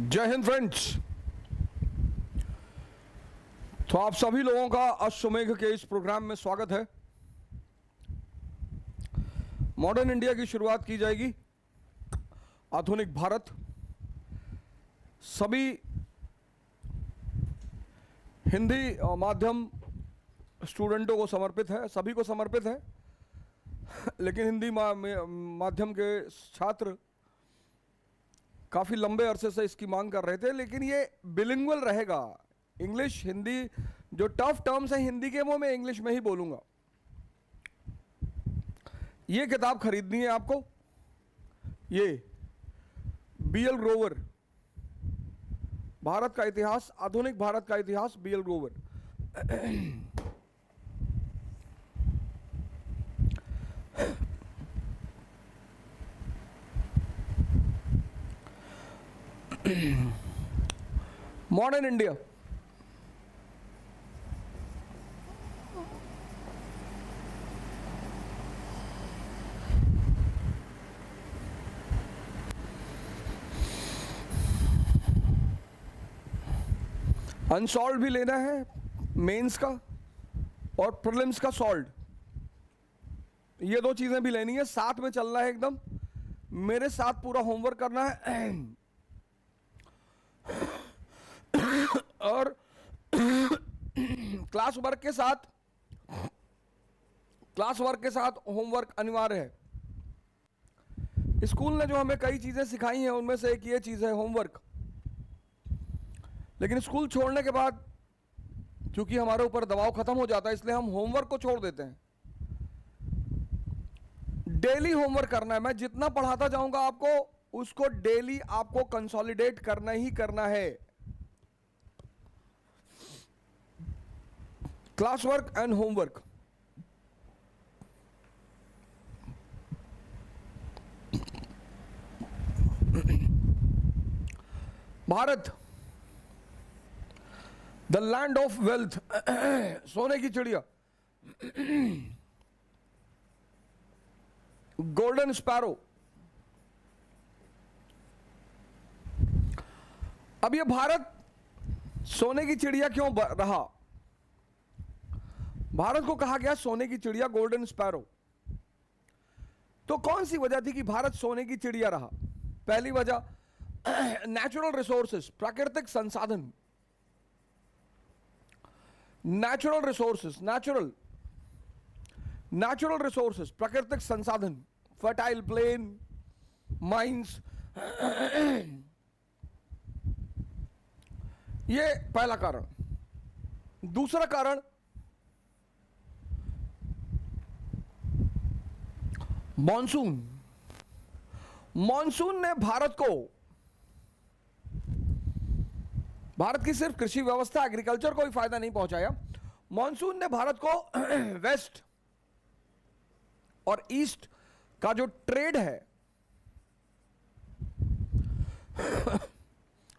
जय हिंद फ्रेंड्स। तो आप सभी लोगों का अश्वमेघ के इस प्रोग्राम में स्वागत है। मॉडर्न इंडिया की शुरुआत की जाएगी। आधुनिक भारत सभी हिंदी माध्यम स्टूडेंटों को समर्पित है, सभी को समर्पित है। लेकिन हिंदी माध्यम के छात्र काफ़ी लंबे अरसे से इसकी मांग कर रहे थे, लेकिन ये बिलिंगुअल रहेगा। इंग्लिश हिंदी, जो टफ टर्म्स हैं हिंदी के वो मैं इंग्लिश में ही बोलूँगा। ये किताब खरीदनी है आपको, ये बीएल ग्रोवर, भारत का इतिहास, आधुनिक भारत का इतिहास, B L Grover. Modern India unsolved भी लेना है, मेंस का और प्रीलिम्स का सॉल्व, ये दो चीजें भी लेनी है। साथ में चलना है एकदम, मेरे साथ पूरा होमवर्क करना है। और क्लास वर्क के साथ होमवर्क अनिवार्य है। स्कूल ने जो हमें कई चीजें सिखाई हैं उनमें से एक ये चीज है होमवर्क। लेकिन स्कूल छोड़ने के बाद क्योंकि हमारे ऊपर दबाव खत्म हो जाता है, इसलिए हम होमवर्क को छोड़ देते हैं। डेली होमवर्क करना है। मैं जितना पढ़ाता जाऊंगा आपको, उसको डेली आपको कंसोलिडेट करना ही करना है। Class work and homework. Bharat the land of wealth, सोने की चिड़िया, गोल्डन स्पैरो। अब ये भारत सोने की चिड़िया क्यों रहा? भारत को कहा गया सोने की चिड़िया, गोल्डन स्पैरो। तो कौन सी वजह थी कि भारत सोने की चिड़िया रहा? पहली वजह नेचुरल रिसोर्सेस, प्राकृतिक संसाधन। नेचुरल रिसोर्सेस, नेचुरल रिसोर्सेस, प्राकृतिक संसाधन, फर्टाइल प्लेन, माइंस। ये पहला कारण। दूसरा कारण मॉनसून। मॉनसून ने भारत की सिर्फ कृषि व्यवस्था, एग्रीकल्चर को भी फायदा नहीं पहुंचाया। मॉनसून ने भारत को वेस्ट और ईस्ट का जो ट्रेड है,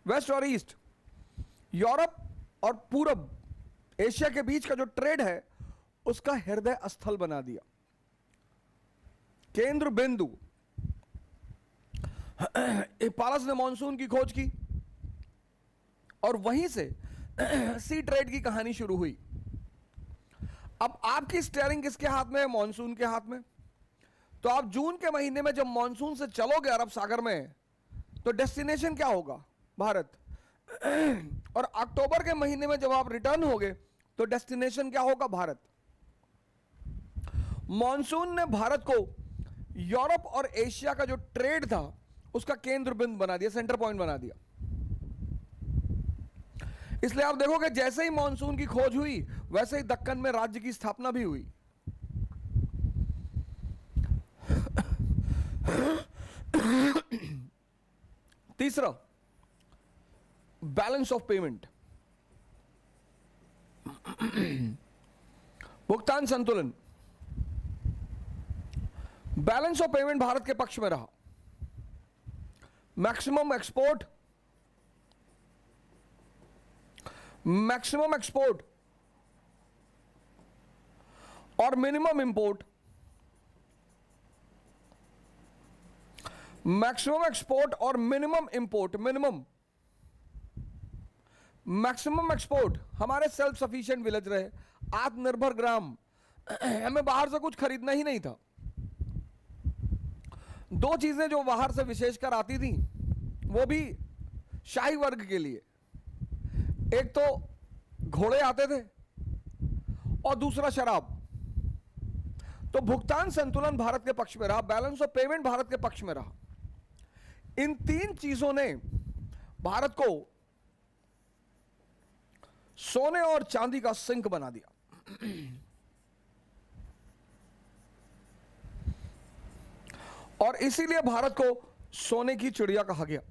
वेस्ट और ईस्ट, यूरोप और पूरब एशिया के बीच का जो ट्रेड है, उसका हृदय स्थल बना दिया, केंद्र बिंदु। पारस ने मॉनसून की खोज की और वहीं से सी ट्रेड की कहानी शुरू हुई। अब आपकी स्टीयरिंग किसके हाथ में है? मॉनसून के हाथ में। तो आप जून के महीने में जब मॉनसून से चलोगे अरब सागर में, तो डेस्टिनेशन क्या होगा? भारत। और अक्टूबर के महीने में जब आप रिटर्न होगे तो डेस्टिनेशन क्या होगा? भारत। मॉनसून ने भारत को यूरोप और एशिया का जो ट्रेड था उसका केंद्र बिंदु बना दिया, सेंटर पॉइंट बना दिया। इसलिए आप देखोगे जैसे ही मॉनसून की खोज हुई वैसे ही दक्कन में राज्य की स्थापना भी हुई। तीसरा, बैलेंस ऑफ पेमेंट, भुगतान संतुलन। बैलेंस ऑफ पेमेंट भारत के पक्ष में रहा। मैक्सिमम एक्सपोर्ट और मिनिमम इंपोर्ट, मैक्सिमम एक्सपोर्ट और मिनिमम इंपोर्ट, मैक्सिमम एक्सपोर्ट, हमारे सेल्फ सफिशिएंट विलेज रहे, आत्मनिर्भर ग्राम, हमें बाहर से कुछ खरीदना ही नहीं था। दो चीजें जो बाहर से विशेषकर आती थी, वो भी शाही वर्ग के लिए, एक तो घोड़े आते थे और दूसरा शराब। तो भुगतान संतुलन भारत के पक्ष में रहा, बैलेंस ऑफ पेमेंट भारत के पक्ष में रहा। इन तीन चीजों ने भारत को सोने और चांदी का सिंक बना दिया। और इसीलिए भारत को सोने की चिड़िया कहा गया।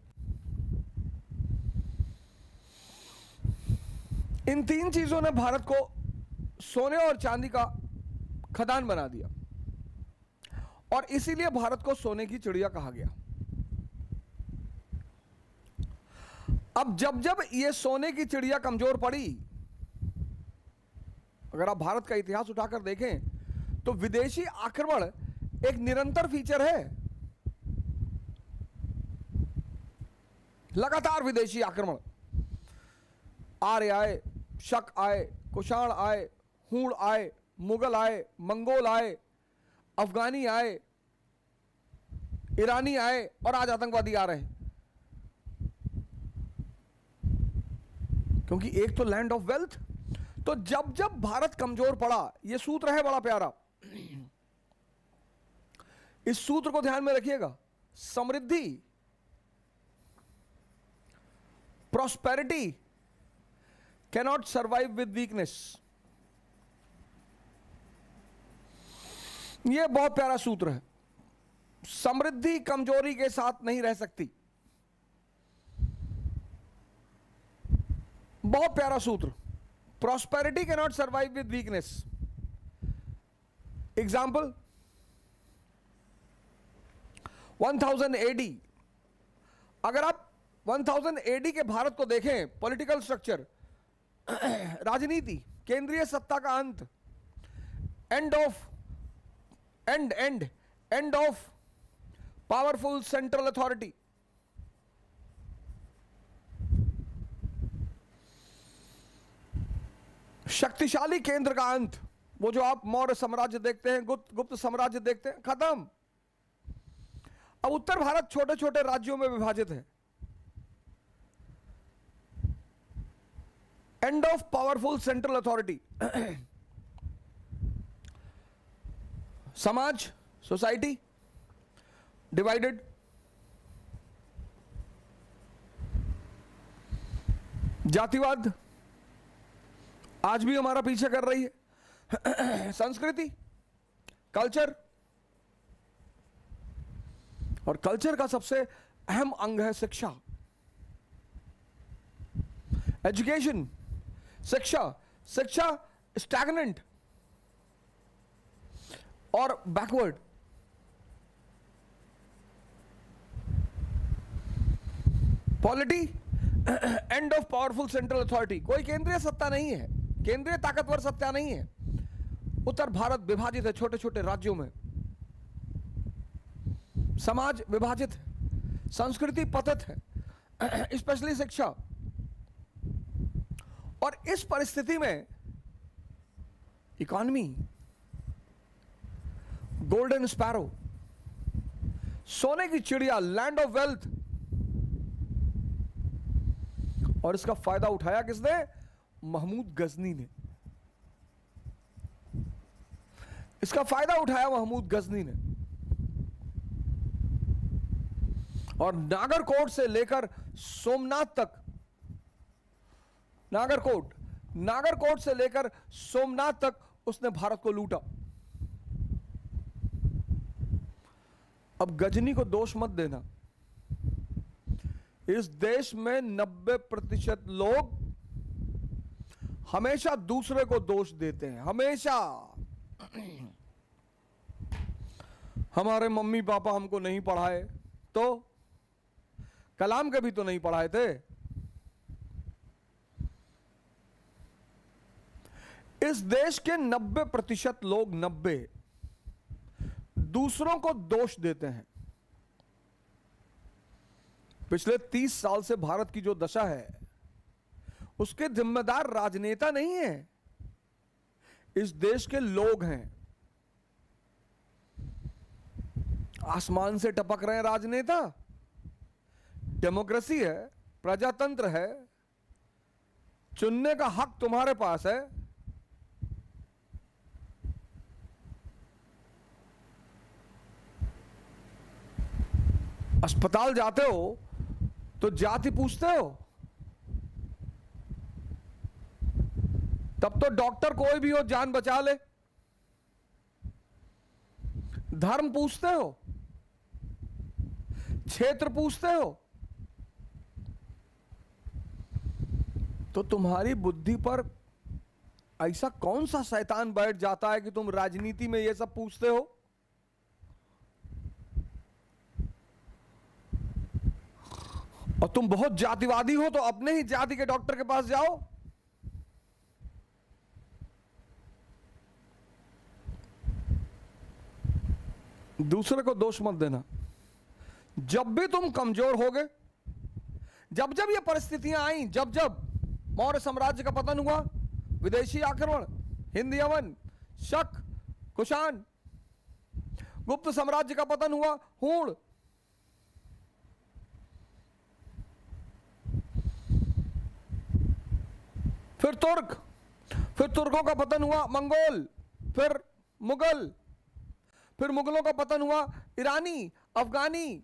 इन तीन चीजों ने भारत को सोने और चांदी का खदान बना दिया और इसीलिए भारत को सोने की चिड़िया कहा गया। अब जब जब ये सोने की चिड़िया कमजोर पड़ी, अगर आप भारत का इतिहास उठाकर देखें तो विदेशी आक्रमण एक निरंतर फीचर है। लगातार विदेशी आक्रमण, आर्य आए, शक आए, कुषाण आए, हूण आए, मुगल आए, मंगोल आए, अफगानी आए, ईरानी आए और आज आतंकवादी आ रहे हैं। क्योंकि एक तो लैंड ऑफ वेल्थ। तो जब जब भारत कमजोर पड़ा, यह सूत्र है बड़ा प्यारा, इस सूत्र को ध्यान में रखिएगा। समृद्धि, prosperity cannot survive with weakness. यह बहुत प्यारा सूत्र है। समृद्धि कमजोरी के साथ नहीं रह सकती। बहुत प्यारा सूत्र। Prosperity cannot survive with weakness. Example 1000 AD. अगर आप 1000 एडी के भारत को देखें, पॉलिटिकल स्ट्रक्चर, राजनीति, केंद्रीय सत्ता का अंत, end of powerful central authority, शक्तिशाली केंद्र का अंत। वो जो आप मौर्य साम्राज्य देखते हैं, गुप्त साम्राज्य देखते हैं, खत्म। अब उत्तर भारत छोटे छोटे राज्यों में विभाजित है। End of powerful central authority. समाज, सोसाइटी डिवाइडेड। जातिवाद आज भी हमारा पीछे कर रही है। संस्कृति, कल्चर, और कल्चर का सबसे अहम अंग है शिक्षा, एजुकेशन। शिक्षा स्टैग्नेंट और backward. Polity, end of powerful central authority. कोई केंद्रीय सत्ता नहीं है, केंद्रीय ताकतवर सत्ता नहीं है। उत्तर भारत विभाजित है छोटे छोटे राज्यों में। समाज विभाजित है, संस्कृति पतित है, स्पेशली शिक्षा। और इस परिस्थिति में इकोनॉमी, गोल्डन स्पैरो, सोने की चिड़िया, लैंड ऑफ वेल्थ। और इसका फायदा उठाया किसने? महमूद गजनी ने। इसका फायदा उठाया महमूद गजनी ने। और नागरकोट से लेकर सोमनाथ तक, नागरकोट से लेकर सोमनाथ तक उसने भारत को लूटा। अब गजनी को दोष मत देना। इस देश में 90% लोग हमेशा दूसरे को दोष देते हैं, हमेशा। हमारे मम्मी पापा हमको नहीं पढ़ाए, तो कलाम के भी तो नहीं पढ़ाए थे। इस देश के 90% लोग 90 दूसरों को दोष देते हैं। पिछले 30 साल से भारत की जो दशा है उसके जिम्मेदार राजनेता नहीं है, इस देश के लोग हैं। आसमान से टपक रहे हैं राजनेता। डेमोक्रेसी है, प्रजातंत्र है, चुनने का हक तुम्हारे पास है। अस्पताल जाते हो तो जाति पूछते हो, तब तो डॉक्टर कोई भी हो जान बचा ले। धर्म पूछते हो, क्षेत्र पूछते हो, तो तुम्हारी बुद्धि पर ऐसा कौन सा शैतान बैठ जाता है कि तुम राजनीति में ये सब पूछते हो? और तुम बहुत जातिवादी हो तो अपने ही जाति के डॉक्टर के पास जाओ। दूसरे को दोष मत देना। जब भी तुम कमजोर होगे, जब जब ये परिस्थितियां आई, जब जब मौर्य साम्राज्य का पतन हुआ, विदेशी आक्रमण, हिंद यमन, शक, कुषाण, गुप्त साम्राज्य का पतन हुआ, हूण, फिर तुर्क, फिर तुर्कों का पतन हुआ, मंगोल, फिर मुगल, फिर मुगलों का पतन हुआ, ईरानी, अफगानी।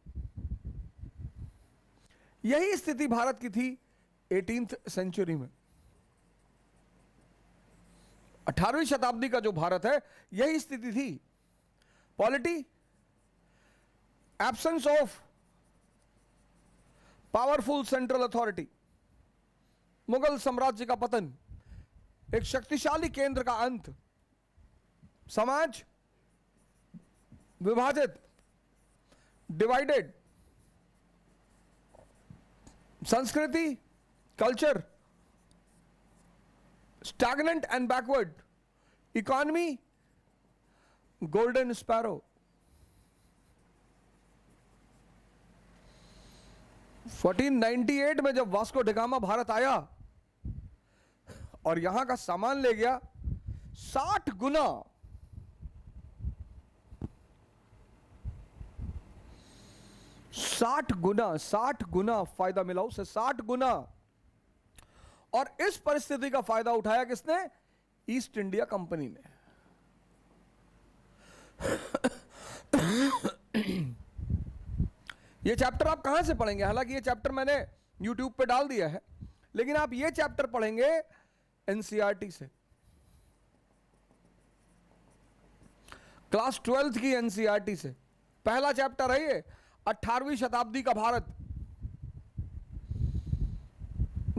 यही स्थिति भारत की थी 18th सेंचुरी में। 18वीं शताब्दी का जो भारत है, यही स्थिति थी। Polity, absence of powerful central authority, Mughal साम्राज्य का पतन, एक शक्तिशाली केंद्र का अंत, समाज विभाजित, डिवाइडेड, संस्कृति, culture stagnant and backward, economy golden sparrow. 1498 में जब वास्को डिगामा भारत आया और यहां का सामान ले गया, 60 गुना 60 गुना फायदा मिला उसे, 60 गुना। और इस परिस्थिति का फायदा उठाया किसने? ईस्ट इंडिया कंपनी ने। ये चैप्टर आप कहां से पढ़ेंगे? हालांकि ये चैप्टर मैंने YouTube पे डाल दिया है, लेकिन आप ये चैप्टर पढ़ेंगे एनसीईआरटी से, क्लास 12th की एनसीईआरटी से। पहला चैप्टर है ये, 18वीं शताब्दी का भारत।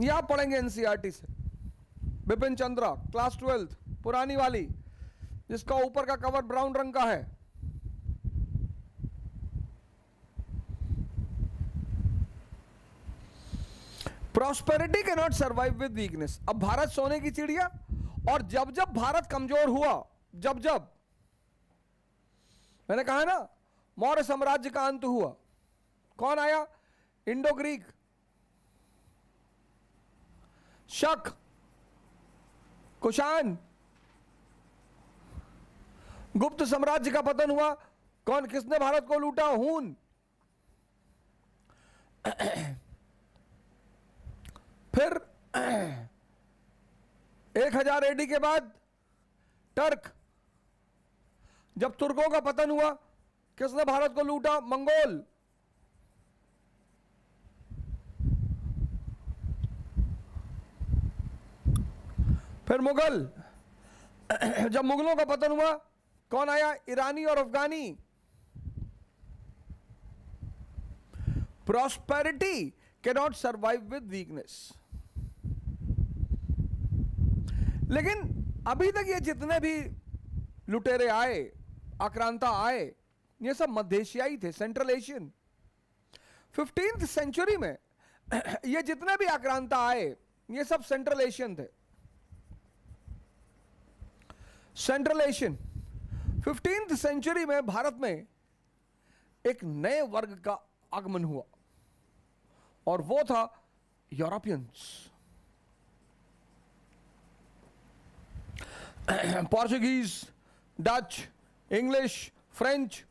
ये आप पढ़ेंगे एनसीईआरटी से। बिपिन चंद्रा, क्लास 12th, पुरानी वाली, जिसका ऊपर का कवर ब्राउन रंग का है। Prosperity can not survive with weakness. अब भारत सोने की चिड़िया, और जब जब भारत कमजोर हुआ, जब जब, मैंने कहा ना, मौर्य साम्राज्य का अंत हुआ, कौन आया? इंडो ग्रीक, शक, कुषाण, गुप्त साम्राज्य का पतन हुआ। कौन, किसने भारत को लूटा? हून। फिर 1000 AD के बाद टर्क। जब तुर्कों का पतन हुआ, किसने भारत को लूटा? मंगोल। फिर मुगल। जब मुगलों का पतन हुआ, कौन आया? ईरानी और अफगानी। Prosperity can not survive with weakness. लेकिन अभी तक ये जितने भी लुटेरे आए, आक्रांता आए, ये सब मध्य एशियाई थे, सेंट्रल एशियन। 15th सेंचुरी में ये जितने भी आक्रांता आए, ये सब सेंट्रल एशियन थे। Central Asian. 15th सेंचुरी में भारत में एक नए वर्ग का आगमन हुआ और वो था Europeans. Portuguese, Dutch, English, French.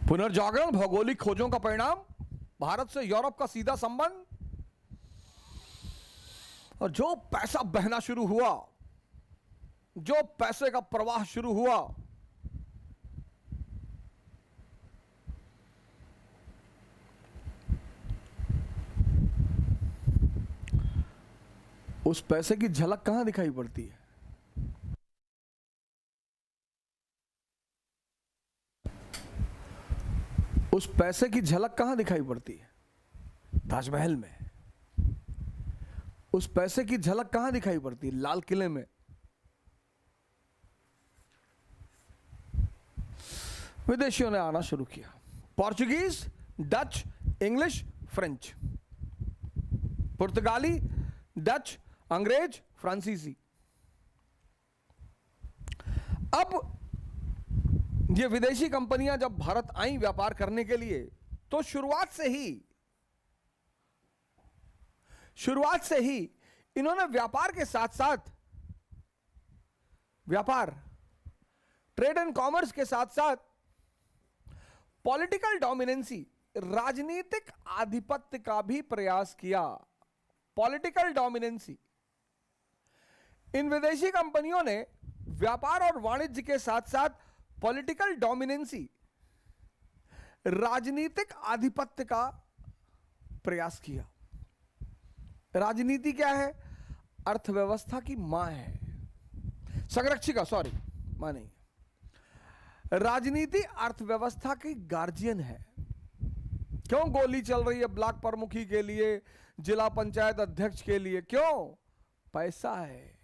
पुनर्जागरण भौगोलिक खोजों का परिणाम, भारत से यूरोप का सीधा संबंध, और जो पैसा बहना शुरू हुआ, जो पैसे का प्रवाह शुरू हुआ, उस पैसे की झलक कहां दिखाई पड़ती है? उस पैसे की झलक कहां दिखाई पड़ती है? ताजमहल में। उस पैसे की झलक कहां दिखाई पड़ती है? लाल किले में। विदेशियों ने आना शुरू किया, पोर्चुगीज, डच, इंग्लिश, फ्रेंच, पुर्तगाली, डच, अंग्रेज, फ्रांसीसी। अब ये विदेशी कंपनियां जब भारत आई व्यापार करने के लिए, तो शुरुआत से ही इन्होंने व्यापार के साथ साथ ट्रेड एंड कॉमर्स के साथ साथ पॉलिटिकल डोमिनेंसी, राजनीतिक आधिपत्य का भी प्रयास किया। पॉलिटिकल डोमिनेंसी, इन विदेशी कंपनियों ने व्यापार और वाणिज्य के साथ साथ पॉलिटिकल डोमिनेंसी, राजनीतिक आधिपत्य का प्रयास किया। राजनीति क्या है? अर्थव्यवस्था की मां है, संरक्षिका, सॉरी, मां नहीं। राजनीति अर्थव्यवस्था की गार्जियन है। क्यों गोली चल रही है ब्लॉक प्रमुखी के लिए, जिला पंचायत अध्यक्ष के लिए? क्यों? पैसा है।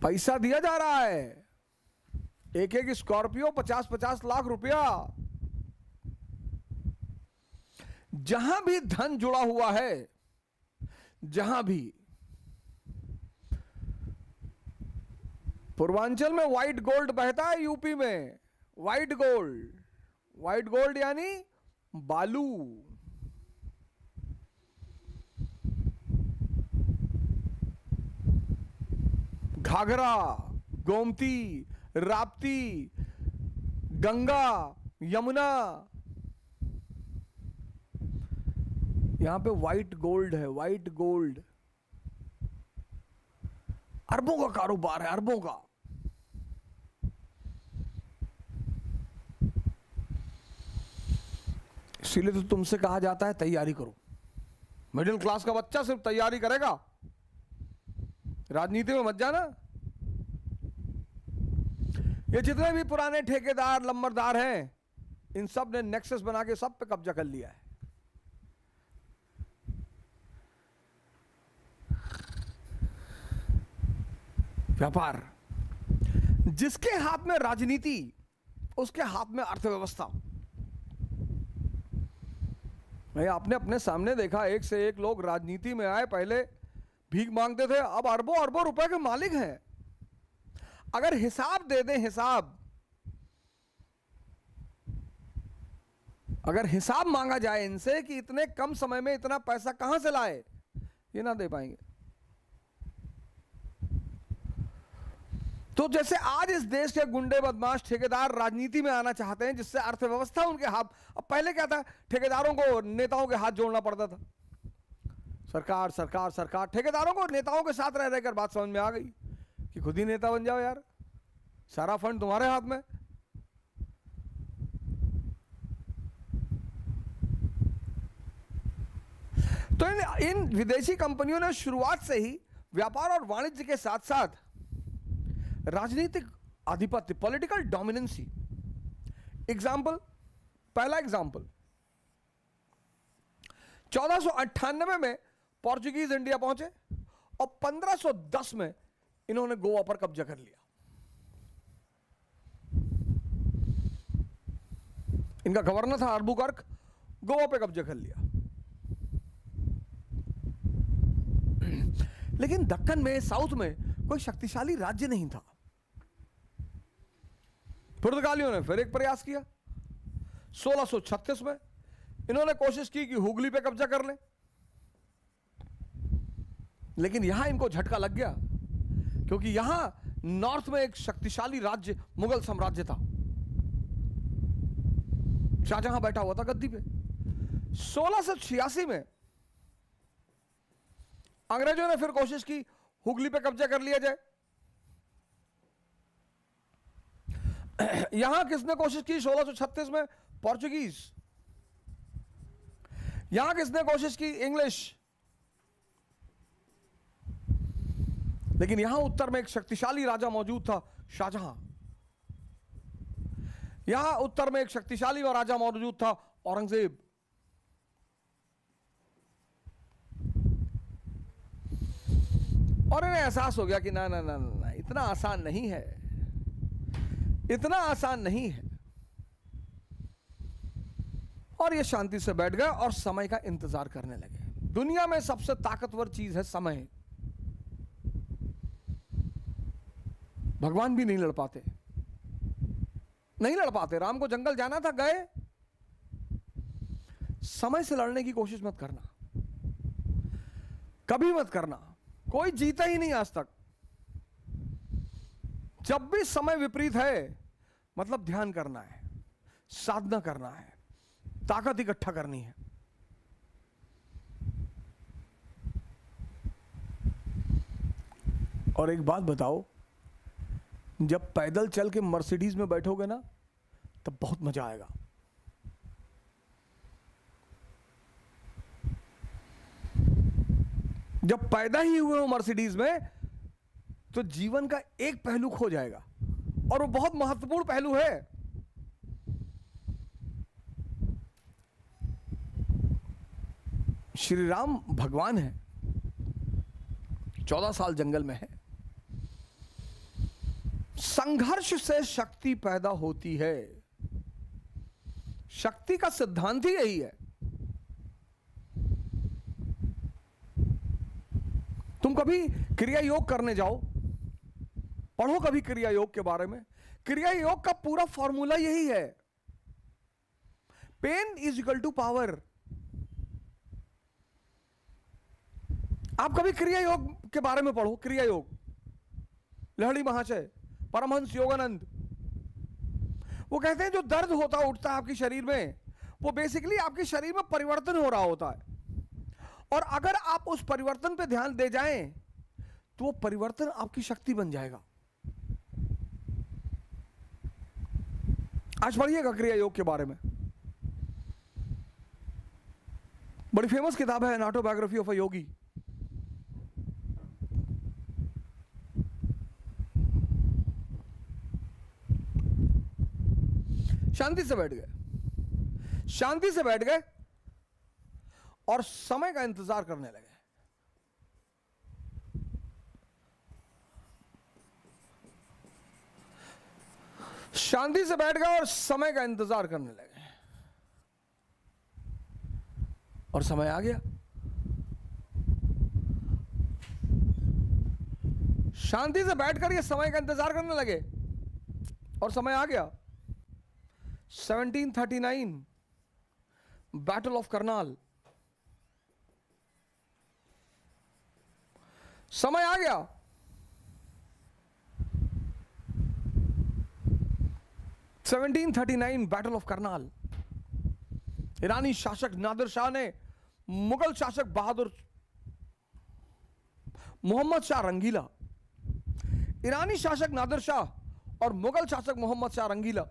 पैसा दिया जा रहा है। एक एक स्कॉर्पियो 50-50 लाख रुपया। जहां भी धन जुड़ा हुआ है, जहां भी, पूर्वांचल में व्हाइट गोल्ड बहता है, यूपी में व्हाइट गोल्ड यानी बालू। घाघरा, गोमती, राप्ती, गंगा, यमुना, यहां पे व्हाइट गोल्ड है, व्हाइट गोल्ड। अरबों का कारोबार है, अरबों का। इसीलिए तो तुमसे कहा जाता है तैयारी करो। मिडिल क्लास का बच्चा सिर्फ तैयारी करेगा, राजनीति में मत जाना। ये जितने भी पुराने ठेकेदार, लंबरदार हैं, इन सब ने नेक्सस बना के सब पे कब्जा कर लिया है। व्यापार, जिसके हाथ में राजनीति, उसके हाथ में अर्थव्यवस्था। मैं आपने अपने सामने देखा, एक से एक लोग राजनीति में आए, पहले भीख मांगते थे, अब अरबों अरबों रुपए के मालिक हैं। अगर हिसाब दे दें, अगर हिसाब मांगा जाए इनसे कि इतने कम समय में इतना पैसा कहां से लाए, ये ना दे पाएंगे। तो जैसे आज इस देश के गुंडे, बदमाश, ठेकेदार राजनीति में आना चाहते हैं, जिससे अर्थव्यवस्था उनके हाथ। अब पहले क्या था, ठेकेदारों को नेताओं के हाथ जोड़ना पड़ता था। सरकार सरकार सरकार, ठेकेदारों को नेताओं के साथ रह रहकर बात समझ में आ गई कि खुद ही नेता बन जाओ यार, सारा फंड तुम्हारे हाथ में। तो इन विदेशी कंपनियों ने शुरुआत से ही व्यापार और वाणिज्य के साथ साथ राजनीतिक आधिपत्य, पॉलिटिकल डोमिनेंसी। एग्जाम्पल, पहला एग्जाम्पल, 1498 में पोर्चुगीज इंडिया पहुंचे और 1510 में इन्होंने गोवा पर कब्जा कर लिया। इनका गवर्नर था अल्बुकर्क, गोवा पे कब्जा कर लिया। लेकिन दक्कन में, साउथ में कोई शक्तिशाली राज्य नहीं था। पुर्तगालियों ने फिर एक प्रयास किया 1636 में। इन्होंने कोशिश की कि हुगली पे कब्जा कर लें, लेकिन यहां इनको झटका लग गया, क्योंकि यहां नॉर्थ में एक शक्तिशाली राज्य मुगल साम्राज्य था। शाहजहां बैठा हुआ था गद्दी पे। 1686 में अंग्रेजों ने फिर कोशिश की हुगली पे कब्जा कर लिया जाए। यहां किसने कोशिश की 1636 में? पोर्चुगीज। यहां किसने कोशिश की? इंग्लिश। लेकिन यहां उत्तर में एक शक्तिशाली राजा मौजूद था, शाहजहां। यहां उत्तर में एक शक्तिशाली राजा मौजूद था, औरंगजेब। और इन्हें एहसास हो गया कि ना ना ना ना, इतना आसान नहीं है, इतना आसान नहीं है। और ये शांति से बैठ गए और समय का इंतजार करने लगे। दुनिया में सबसे ताकतवर चीज है समय। भगवान भी नहीं लड़ पाते, नहीं लड़ पाते। राम को जंगल जाना था, गए। समय से लड़ने की कोशिश मत करना, कभी मत करना। कोई जीता ही नहीं आज तक। जब भी समय विपरीत है, मतलब ध्यान करना है, साधना करना है, ताकत इकट्ठा करनी है। और एक बात बताओ, जब पैदल चल के मर्सिडीज में बैठोगे ना, तब बहुत मजा आएगा। जब पैदा ही हुए हो मर्सिडीज में, तो जीवन का एक पहलू खो जाएगा, और वो बहुत महत्वपूर्ण पहलू है। श्री राम भगवान है, 14 साल जंगल में है। संघर्ष से शक्ति पैदा होती है। शक्ति का सिद्धांत ही यही है। तुम कभी क्रिया योग करने जाओ, पढ़ो कभी क्रिया योग के बारे में। क्रिया योग का पूरा फॉर्मूला यही है, pain is equal to power. आप कभी क्रिया योग के बारे में पढ़ो, क्रिया योग, लहड़ी महाशय, परमहंस योगानंद, वो कहते हैं जो दर्द होता उठता है आपके शरीर में, वो बेसिकली आपके शरीर में परिवर्तन हो रहा होता है। और अगर आप उस परिवर्तन पे ध्यान दे जाएं, तो वो परिवर्तन आपकी शक्ति बन जाएगा। आज पढ़िएगा क्रिया योग के बारे में, बड़ी फेमस किताब है, एन ऑटोबायोग्राफी ऑफ अ योगी। शांति से बैठ गए, शांति से बैठ गए और समय का इंतजार करने लगे। शांति से बैठ गए और समय का इंतजार करने लगे। और समय आ गया। शांति से बैठकर ये समय का इंतजार करने लगे और समय आ गया। 1739 बैटल ऑफ करनाल, समय आ गया। Battle of Karnal. ईरानी शासक नादिर शाह ने मुगल शासक बहादुर मोहम्मद शाह रंगीला, ईरानी शासक नादिर शाह और मुगल शासक मोहम्मद शाह रंगीला,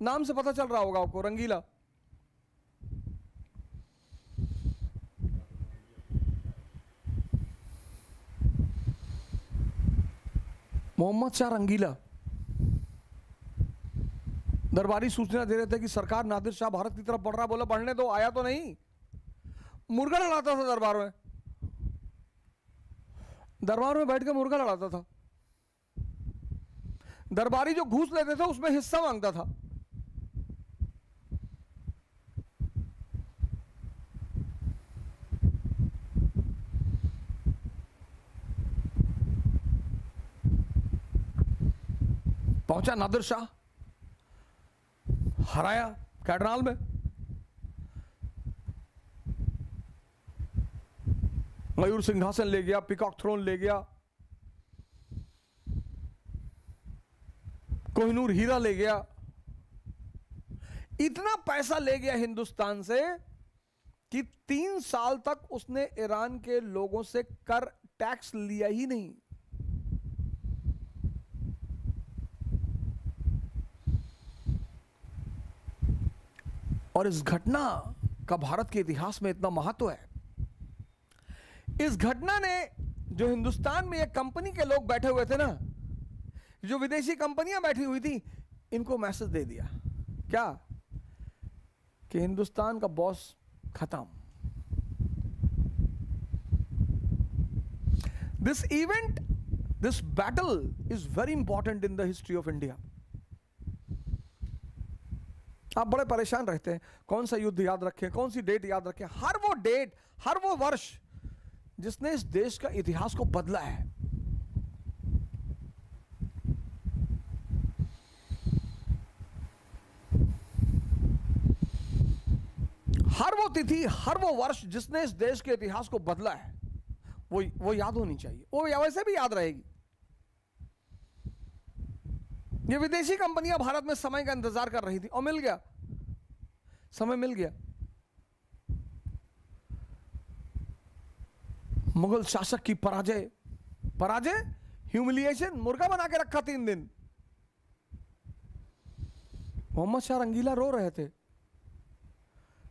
नाम से पता चल रहा होगा आपको, रंगीला। मोहम्मद शाह रंगीला दरबारी सूचना दे रहे थे कि सरकार नादिर शाह भारत की तरफ बढ़ रहा। बोला बढ़ने दो, आया तो नहीं। मुर्गा लड़ाता था दरबार में, दरबार में बैठ के मुर्गा लड़ाता था। दरबारी जो घूस लेते थे उसमें हिस्सा मांगता था। पहुंचा नादिर शाह, हराया कैटराल में। मयूर सिंहासन ले गया, पिकॉक थ्रोन ले गया, कोहिनूर हीरा ले गया। इतना पैसा ले गया हिंदुस्तान से कि 3 साल तक उसने ईरान के लोगों से कर टैक्स लिया ही नहीं। और इस घटना का भारत के इतिहास में इतना महत्व है। इस घटना ने, जो हिंदुस्तान में एक कंपनी के लोग बैठे हुए थे ना, जो विदेशी कंपनियां बैठी हुई थी, इनको मैसेज दे दिया क्या, कि हिंदुस्तान का बॉस खत्म। This event, this battle is very important in the history of India. आप बड़े परेशान रहते हैं कौन सा युद्ध याद रखें, कौन सी डेट याद रखें। हर वो डेट, हर वो वर्ष जिसने इस देश का इतिहास को बदला है, हर वो तिथि, हर वो वर्ष जिसने इस देश के इतिहास को बदला है, वो याद होनी चाहिए। वो वैसे भी याद रहेगी। ये विदेशी कंपनियां भारत में समय का इंतजार कर रही थी और मिल गया, समय मिल गया। मुगल शासक की पराजय, ह्यूमिलिएशन, मुर्गा बना के रखा 3 दिन। मोहम्मद शाह रंगीला रो रहे थे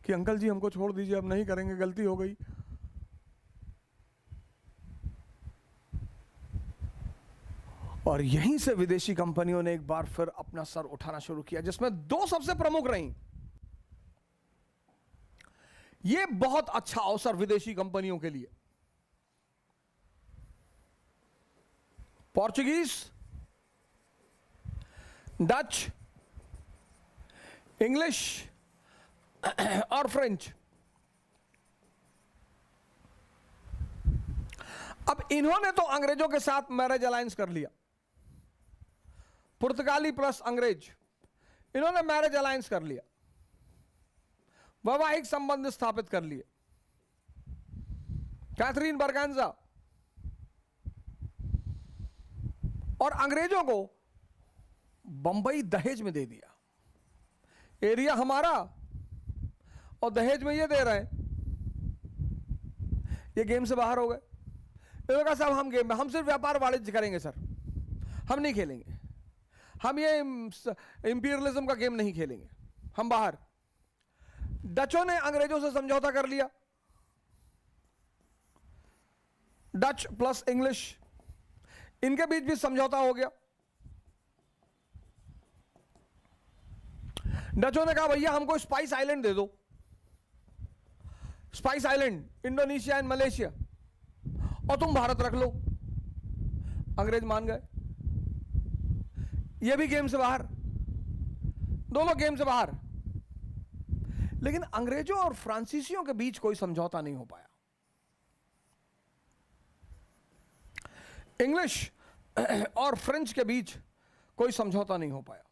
कि अंकल जी हमको छोड़ दीजिए, अब नहीं करेंगे, गलती हो गई। और यहीं से विदेशी कंपनियों ने एक बार फिर अपना सर उठाना शुरू किया, जिसमें 2 सबसे प्रमुख रहीं। यह बहुत अच्छा अवसर विदेशी कंपनियों के लिए। पोर्चुगीज, डच, इंग्लिश और फ्रेंच। अब इन्होंने तो अंग्रेजों के साथ मैरिज अलायंस कर लिया, पुर्तगाली प्लस अंग्रेज, इन्होंने मैरिज अलायंस कर लिया, वैवाहिक संबंध स्थापित कर लिए। कैथरीन बरगांजा। और अंग्रेजों को बंबई दहेज में दे दिया। एरिया हमारा और दहेज में ये दे रहे हैं। ये गेम से बाहर हो गए। इन्होंने कहा साहब हम गेम में, हम सिर्फ व्यापार वाणिज्य करेंगे सर, हम नहीं खेलेंगे, हम ये इंपीरियलिज्म का गेम नहीं खेलेंगे, हम बाहर। डचों ने अंग्रेजों से समझौता कर लिया, डच प्लस इंग्लिश, इनके बीच भी समझौता हो गया। डचों ने कहा भैया हमको स्पाइस आइलैंड दे दो, spice island, Indonesia and Malaysia, और तुम भारत रख लो। अंग्रेज मान गए। ये भी गेम से बाहर, दोनों गेम से बाहर। लेकिन अंग्रेजों और फ्रांसीसियों के बीच कोई समझौता नहीं हो पाया। इंग्लिश और फ्रेंच के बीच कोई समझौता नहीं हो पाया।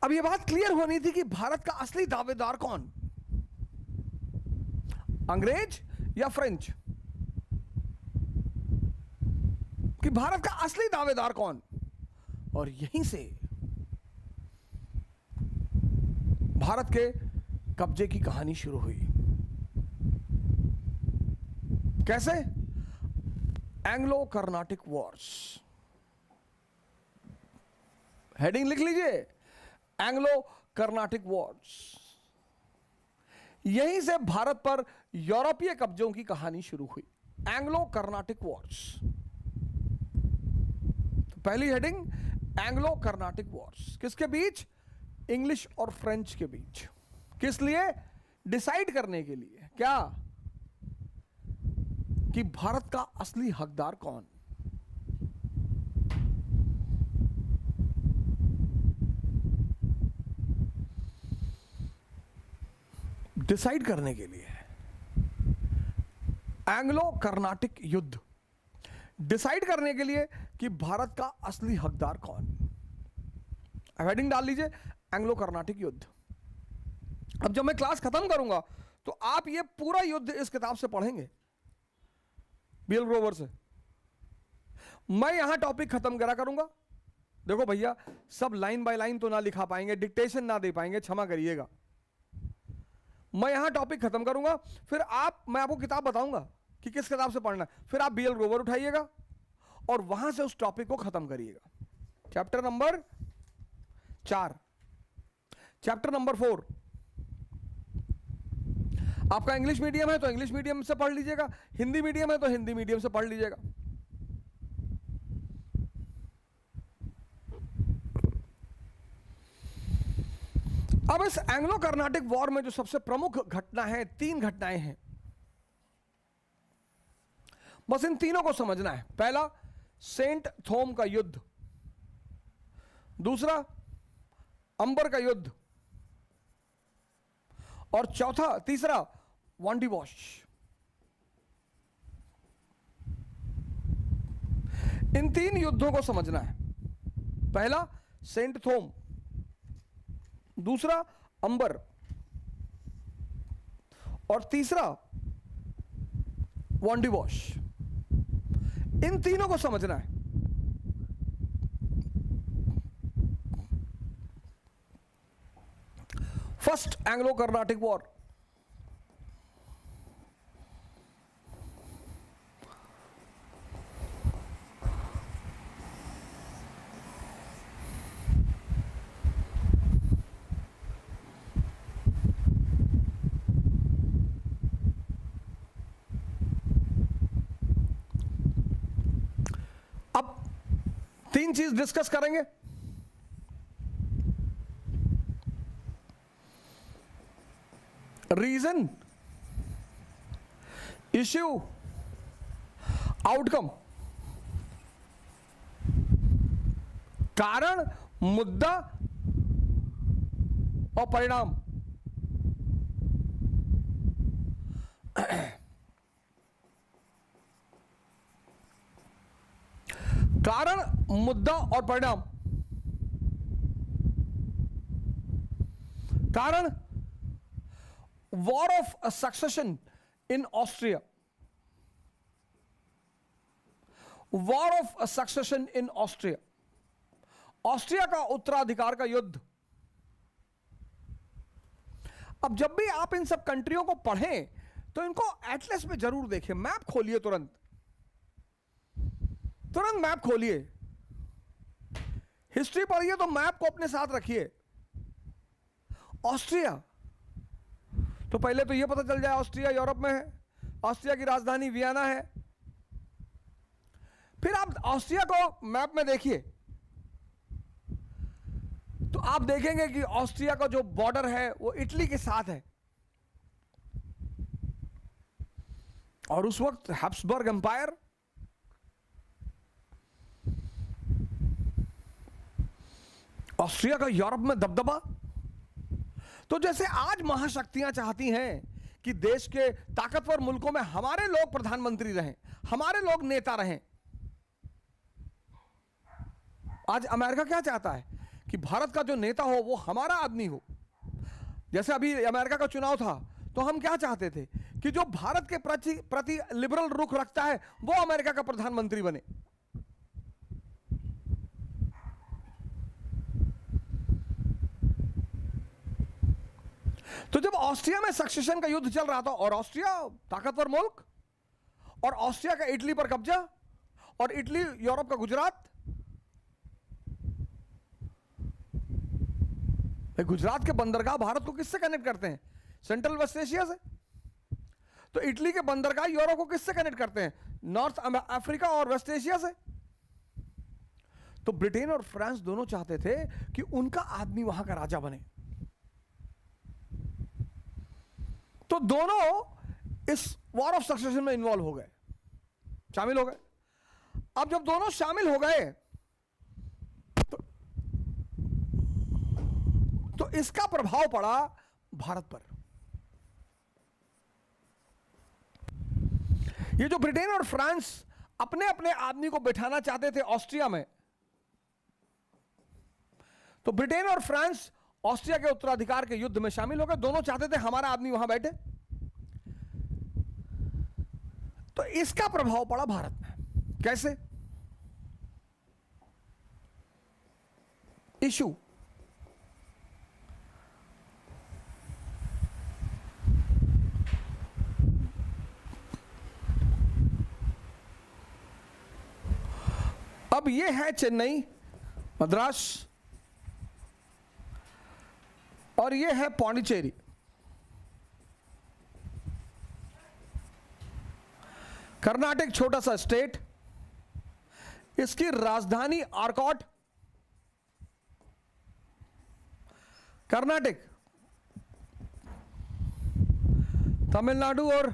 अब यह बात क्लियर होनी थी कि भारत का असली दावेदार कौन, अंग्रेज या फ्रेंच, कि भारत का असली दावेदार कौन। और यहीं से भारत के कब्जे की कहानी शुरू हुई। कैसे? Anglo Carnatic Wars. हेडिंग लिख लीजिए, एंग्लो कर्नाटिक वॉर्स। यहीं से भारत पर यूरोपीय कब्जों की कहानी शुरू हुई। Anglo Carnatic Wars. तो पहली हेडिंग, एंग्लो कर्नाटिक वॉर्स। किसके बीच? इंग्लिश और फ्रेंच के बीच। किस लिए? डिसाइड करने के लिए। क्या? कि भारत का असली हकदार कौन। डिसाइड करने के लिए। एंग्लो कर्नाटिक युद्ध। डिसाइड करने के लिए कि भारत का असली हकदार कौन। हेडिंग डाल लीजिए एंग्लो कर्नाटिक युद्ध। अब जब मैं क्लास खत्म करूंगा तो आप ये पूरा युद्ध इस किताब से पढ़ेंगे, बीएल ग्रोवर से। मैं यहां टॉपिक खत्म करा करूंगा। देखो भैया, सब लाइन बाय लाइन तो ना लिखा पाएंगे, डिक्टेशन ना दे पाएंगे, क्षमा करिएगा। मैं यहां टॉपिक खत्म करूंगा, फिर मैं आपको किताब बताऊंगा कि किस किताब से पढ़ना है, फिर आप बीएल ग्रोवर उठाइएगा और वहां से उस टॉपिक को खत्म करिएगा। चैप्टर नंबर 4, चैप्टर नंबर 4 आपका इंग्लिश मीडियम है तो इंग्लिश मीडियम से पढ़ लीजिएगा, हिंदी मीडियम है तो हिंदी मीडियम से पढ़ लीजिएगा। अब इस एंग्लो कर्नाटिक वॉर में जो सबसे प्रमुख घटना है, 3 घटनाएं हैं, बस इन तीनों को समझना है। पहला, सेंट थोम का युद्ध। दूसरा, अंबर का युद्ध। और तीसरा, वांडीवॉश। इन 3 युद्धों को समझना है। पहला सेंट थोम, दूसरा अंबर और तीसरा वांडीवॉश। इन तीनों को समझना है। First Anglo Carnatic war. अब 3 चीज डिस्कस करेंगे। Reason, issue, outcome. कारण, मुद्दा और परिणाम। कारण, मुद्दा और परिणाम। कारण, war of succession in Austria. War of succession in Austria, Austria का उत्तराधिकार का युद्ध। अब जब भी आप इन सब कंट्रियों को पढ़ें तो इनको एटलस में जरूर देखें। मैप खोलिए, तुरंत मैप खोलिए। हिस्ट्री पढ़िए तो मैप को अपने साथ रखिए। ऑस्ट्रिया, तो पहले तो यह पता चल जाए ऑस्ट्रिया यूरोप में है, ऑस्ट्रिया की राजधानी वियना है। फिर आप ऑस्ट्रिया को मैप में देखिए तो आप देखेंगे कि ऑस्ट्रिया का जो बॉर्डर है वो इटली के साथ है और उस वक्त हैब्सबर्ग एम्पायर, ऑस्ट्रिया का यूरोप में दबदबा। तो जैसे आज महाशक्तियां चाहती हैं कि देश के ताकतवर मुल्कों में हमारे लोग प्रधानमंत्री रहें, हमारे लोग नेता रहें, आज अमेरिका क्या चाहता है कि भारत का जो नेता हो वो हमारा आदमी हो। जैसे अभी अमेरिका का चुनाव था तो हम क्या चाहते थे कि जो भारत के प्रति लिबरल रुख रखता है वो अमेरिका का प्रधानमंत्री बने। तो जब ऑस्ट्रिया में सक्सेशन का युद्ध चल रहा था और ऑस्ट्रिया ताकतवर मुल्क और ऑस्ट्रिया का इटली पर कब्जा और इटली यूरोप का गुजरात, गुजरात के बंदरगाह भारत को किससे कनेक्ट करते हैं? सेंट्रल वेस्ट एशिया से। तो इटली के बंदरगाह यूरोप को किससे कनेक्ट करते हैं? नॉर्थ अफ्रीका और वेस्ट एशिया से। तो ब्रिटेन और फ्रांस दोनों चाहते थे कि उनका आदमी वहां का राजा बने। तो दोनों इस वॉर ऑफ सक्सेशन में इन्वॉल्व हो गए, शामिल हो गए। अब जब दोनों शामिल हो गए तो इसका प्रभाव पड़ा भारत पर। ये जो ब्रिटेन और फ्रांस अपने अपने आदमी को बिठाना चाहते थे ऑस्ट्रिया में, तो ब्रिटेन और फ्रांस ऑस्ट्रिया के उत्तराधिकार के युद्ध में शामिल हो गए। दोनों चाहते थे हमारा आदमी वहां बैठे। तो इसका प्रभाव पड़ा भारत में। कैसे? इशू अब ये है चेन्नई, मद्रास, और ये है पौंडीचेरी। कर्नाटक छोटा सा स्टेट, इसकी राजधानी आर्कॉट। कर्नाटक तमिलनाडु और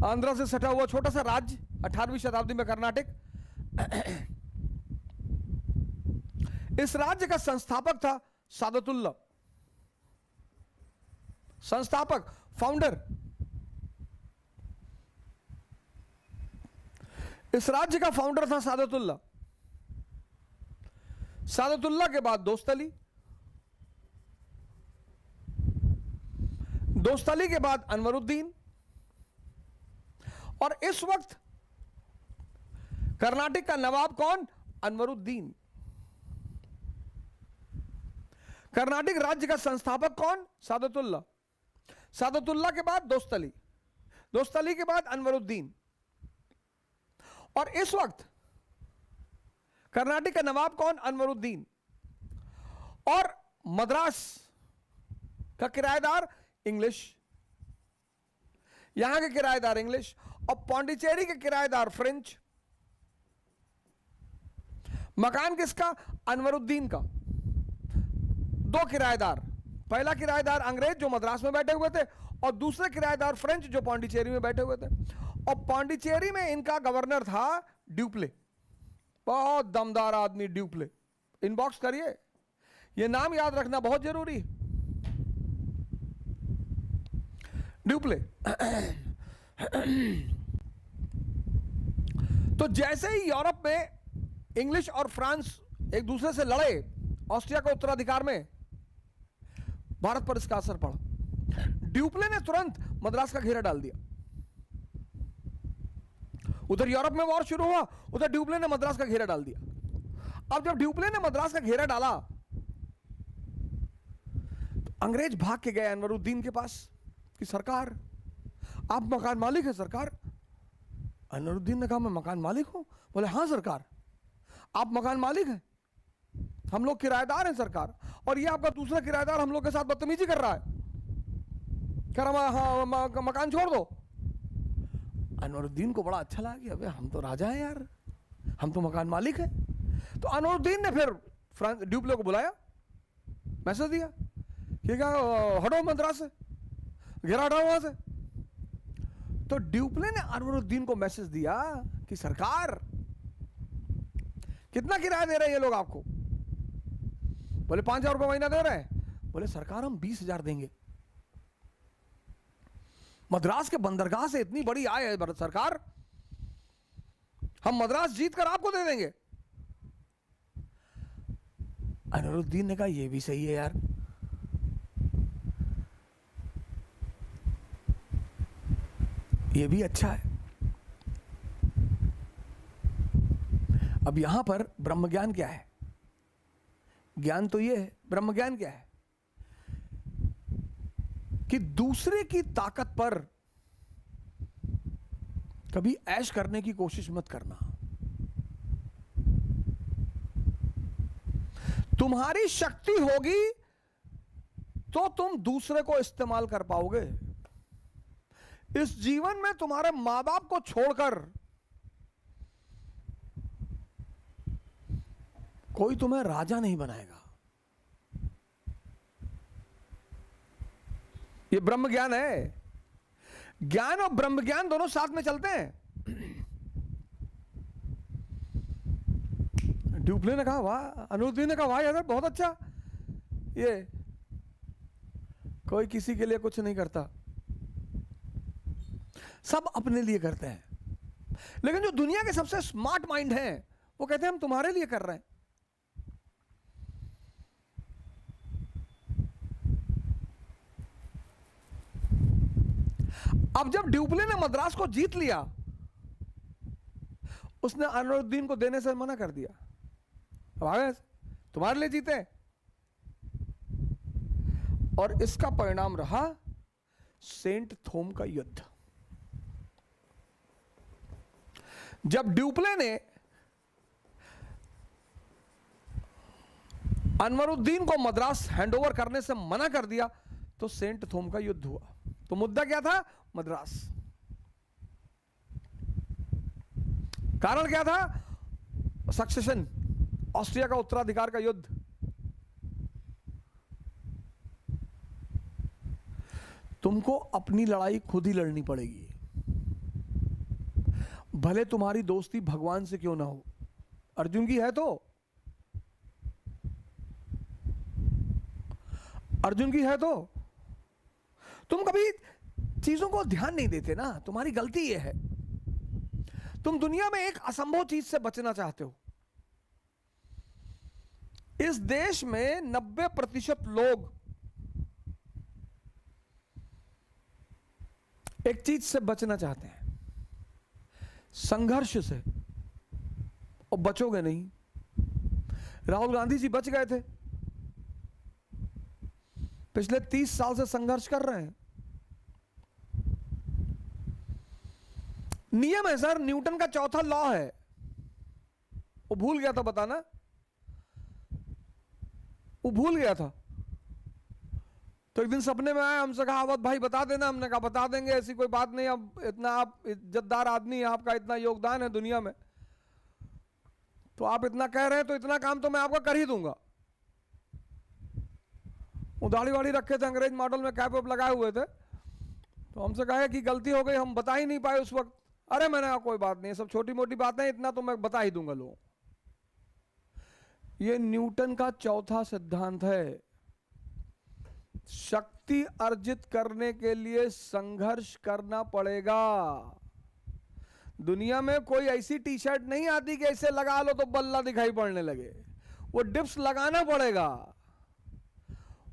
आंध्र से सटा हुआ छोटा सा राज्य, 18वीं शताब्दी में कर्नाटक। इस राज्य का संस्थापक था सादतुल्ला। संस्थापक, फाउंडर। इस राज्य का फाउंडर था सादतुल्ला। सादतुल्ला के बाद दोस्तली, दोस्तली के बाद अनवरुद्दीन, और इस वक्त कर्नाटक का नवाब कौन? अनवरुद्दीन। कर्नाटक राज्य का संस्थापक कौन? सादतुल्ला। सादतुल्ला के बाद दोस्तली, दोस्तली के बाद अनवरुद्दीन, और इस वक्त कर्नाटक का नवाब कौन? अनवरुद्दीन। और मद्रास का किराएदार इंग्लिश, यहां के किराएदार इंग्लिश, और पौंडीचेरी के किराएदार फ्रेंच। मकान किसका? अनवरुद्दीन का। दो किराएदार, पहला किराएदार अंग्रेज जो मद्रास में बैठे हुए थे, और दूसरे किराएदार फ्रेंच जो पौंडीचेरी में बैठे हुए थे। और पौंडीचेरी में इनका गवर्नर था ड्यूप्ले। बहुत दमदार आदमी ड्यूप्ले। इनबॉक्स करिए, यह नाम याद रखना बहुत जरूरी है। ड्यूप्ले। तो जैसे ही यूरोप में इंग्लिश और फ्रांस एक दूसरे से लड़े ऑस्ट्रिया के उत्तराधिकार में, भारत पर इसका असर पड़ा। ड्यूप्ले ने तुरंत मद्रास का घेरा डाल दिया। उधर यूरोप में वॉर शुरू हुआ, उधर ड्यूप्ले ने मद्रास का घेरा डाल दिया। अब जब ड्यूप्ले ने मद्रास का घेरा डाला, तो अंग्रेज भाग के गए अनवरुद्दीन के पास कि सरकार, आप मकान मालिक हैं सरकार। अनवरुद्दीन ने कहा मैं मकान मालिक हूं। बोले हाँ सरकार, आप मकान मालिक हैं, हम लोग किराएदार हैं सरकार, और ये आपका दूसरा किराएदार हम लोग के साथ बदतमीजी कर रहा है, कह रहा हाँ मकान छोड़ दो। अनवरुद्दीन को बड़ा अच्छा लगा कि अबे हम तो राजा हैं यार, हम तो मकान मालिक हैं। तो अनवरुद्दीन ने फिर ड्यूप्ले को बुलाया, मैसेज दिया कि क्या हटो मद्रास से, घेरा हटाओ वहां से। तो ड्यूप्ले ने अनवरुद्दीन को मैसेज दिया कि सरकार कितना किराया दे रहे हैं ये लोग आपको? बोले 5,000 रुपये महीना दे रहे हैं। बोले सरकार हम 20,000 देंगे। मद्रास के बंदरगाह से इतनी बड़ी आय है सरकार, हम मद्रास जीत कर आपको दे देंगे। अनवरुद्दीन ने कहा यह भी सही है यार, ये भी अच्छा है। अब यहां पर ब्रह्म ज्ञान क्या है? ज्ञान तो ये है, ब्रह्म ज्ञान क्या है? कि दूसरे की ताकत पर कभी ऐश करने की कोशिश मत करना। तुम्हारी शक्ति होगी तो तुम दूसरे को इस्तेमाल कर पाओगे। इस जीवन में तुम्हारे मां बाप को छोड़कर कोई तुम्हें राजा नहीं बनाएगा। ये ब्रह्म ज्ञान है। ज्ञान और ब्रह्म ज्ञान दोनों साथ में चलते हैं। ड्यूप्ले ने कहा वाह, अनवरुद्दीन ने कहा वाह यार बहुत अच्छा, ये कोई किसी के लिए कुछ नहीं करता, सब अपने लिए करते हैं। लेकिन जो दुनिया के सबसे स्मार्ट माइंड हैं वो कहते हैं हम तुम्हारे लिए कर रहे हैं। अब जब ड्यूप्ले ने मद्रास को जीत लिया, उसने अनवरुद्दीन को देने से मना कर दिया। अब आगे तुम्हारे लिए जीते, और इसका परिणाम रहा सेंट थोम का युद्ध। जब ड्यूप्ले ने अनवरुद्दीन को मद्रास हैंडओवर करने से मना कर दिया तो सेंट थोम का युद्ध हुआ। तो मुद्दा क्या था? मद्रास। कारण क्या था? सक्सेशन, ऑस्ट्रिया का उत्तराधिकार का युद्ध। तुमको अपनी लड़ाई खुद ही लड़नी पड़ेगी, भले तुम्हारी दोस्ती भगवान से क्यों ना हो। अर्जुन की है तो, अर्जुन की है तो। तुम कभी चीजों को ध्यान नहीं देते ना, तुम्हारी गलती यह है। तुम दुनिया में एक असंभव चीज से बचना चाहते हो। इस देश में 90% लोग एक चीज से बचना चाहते हैं, संघर्ष से, और बचोगे नहीं। राहुल गांधी जी बच गए थे, पिछले 30 साल से संघर्ष कर रहे हैं। नियम है सर, न्यूटन का चौथा लॉ है, वो भूल गया था बताना, वो भूल गया था। तो एक दिन सपने में आया, हमसे कहा अवध भाई बता देना। हमने कहा बता देंगे, ऐसी कोई बात नहीं। अब इतना आप इज्जतदार आदमी हैं, आपका इतना योगदान है दुनिया में, तो आप इतना कह रहे हैं तो इतना काम तो मैं आपका कर ही दूंगा। वो दाढ़ी वाड़ी रखे थे, अंग्रेज मॉडल में कैप वैप लगाए हुए थे। तो हमसे कहा कि गलती हो गई, हम बता ही नहीं पाए उस वक्त। अरे मैंने कहा कोई बात नहीं, सब छोटी मोटी बातें, इतना तो मैं बता ही दूंगा लोगों। ये न्यूटन का चौथा सिद्धांत है। शक्ति अर्जित करने के लिए संघर्ष करना पड़ेगा। दुनिया में कोई ऐसी टी शर्ट नहीं आती कि ऐसे लगा लो तो बल्ला दिखाई पड़ने लगे। वो डिप्स लगाना पड़ेगा।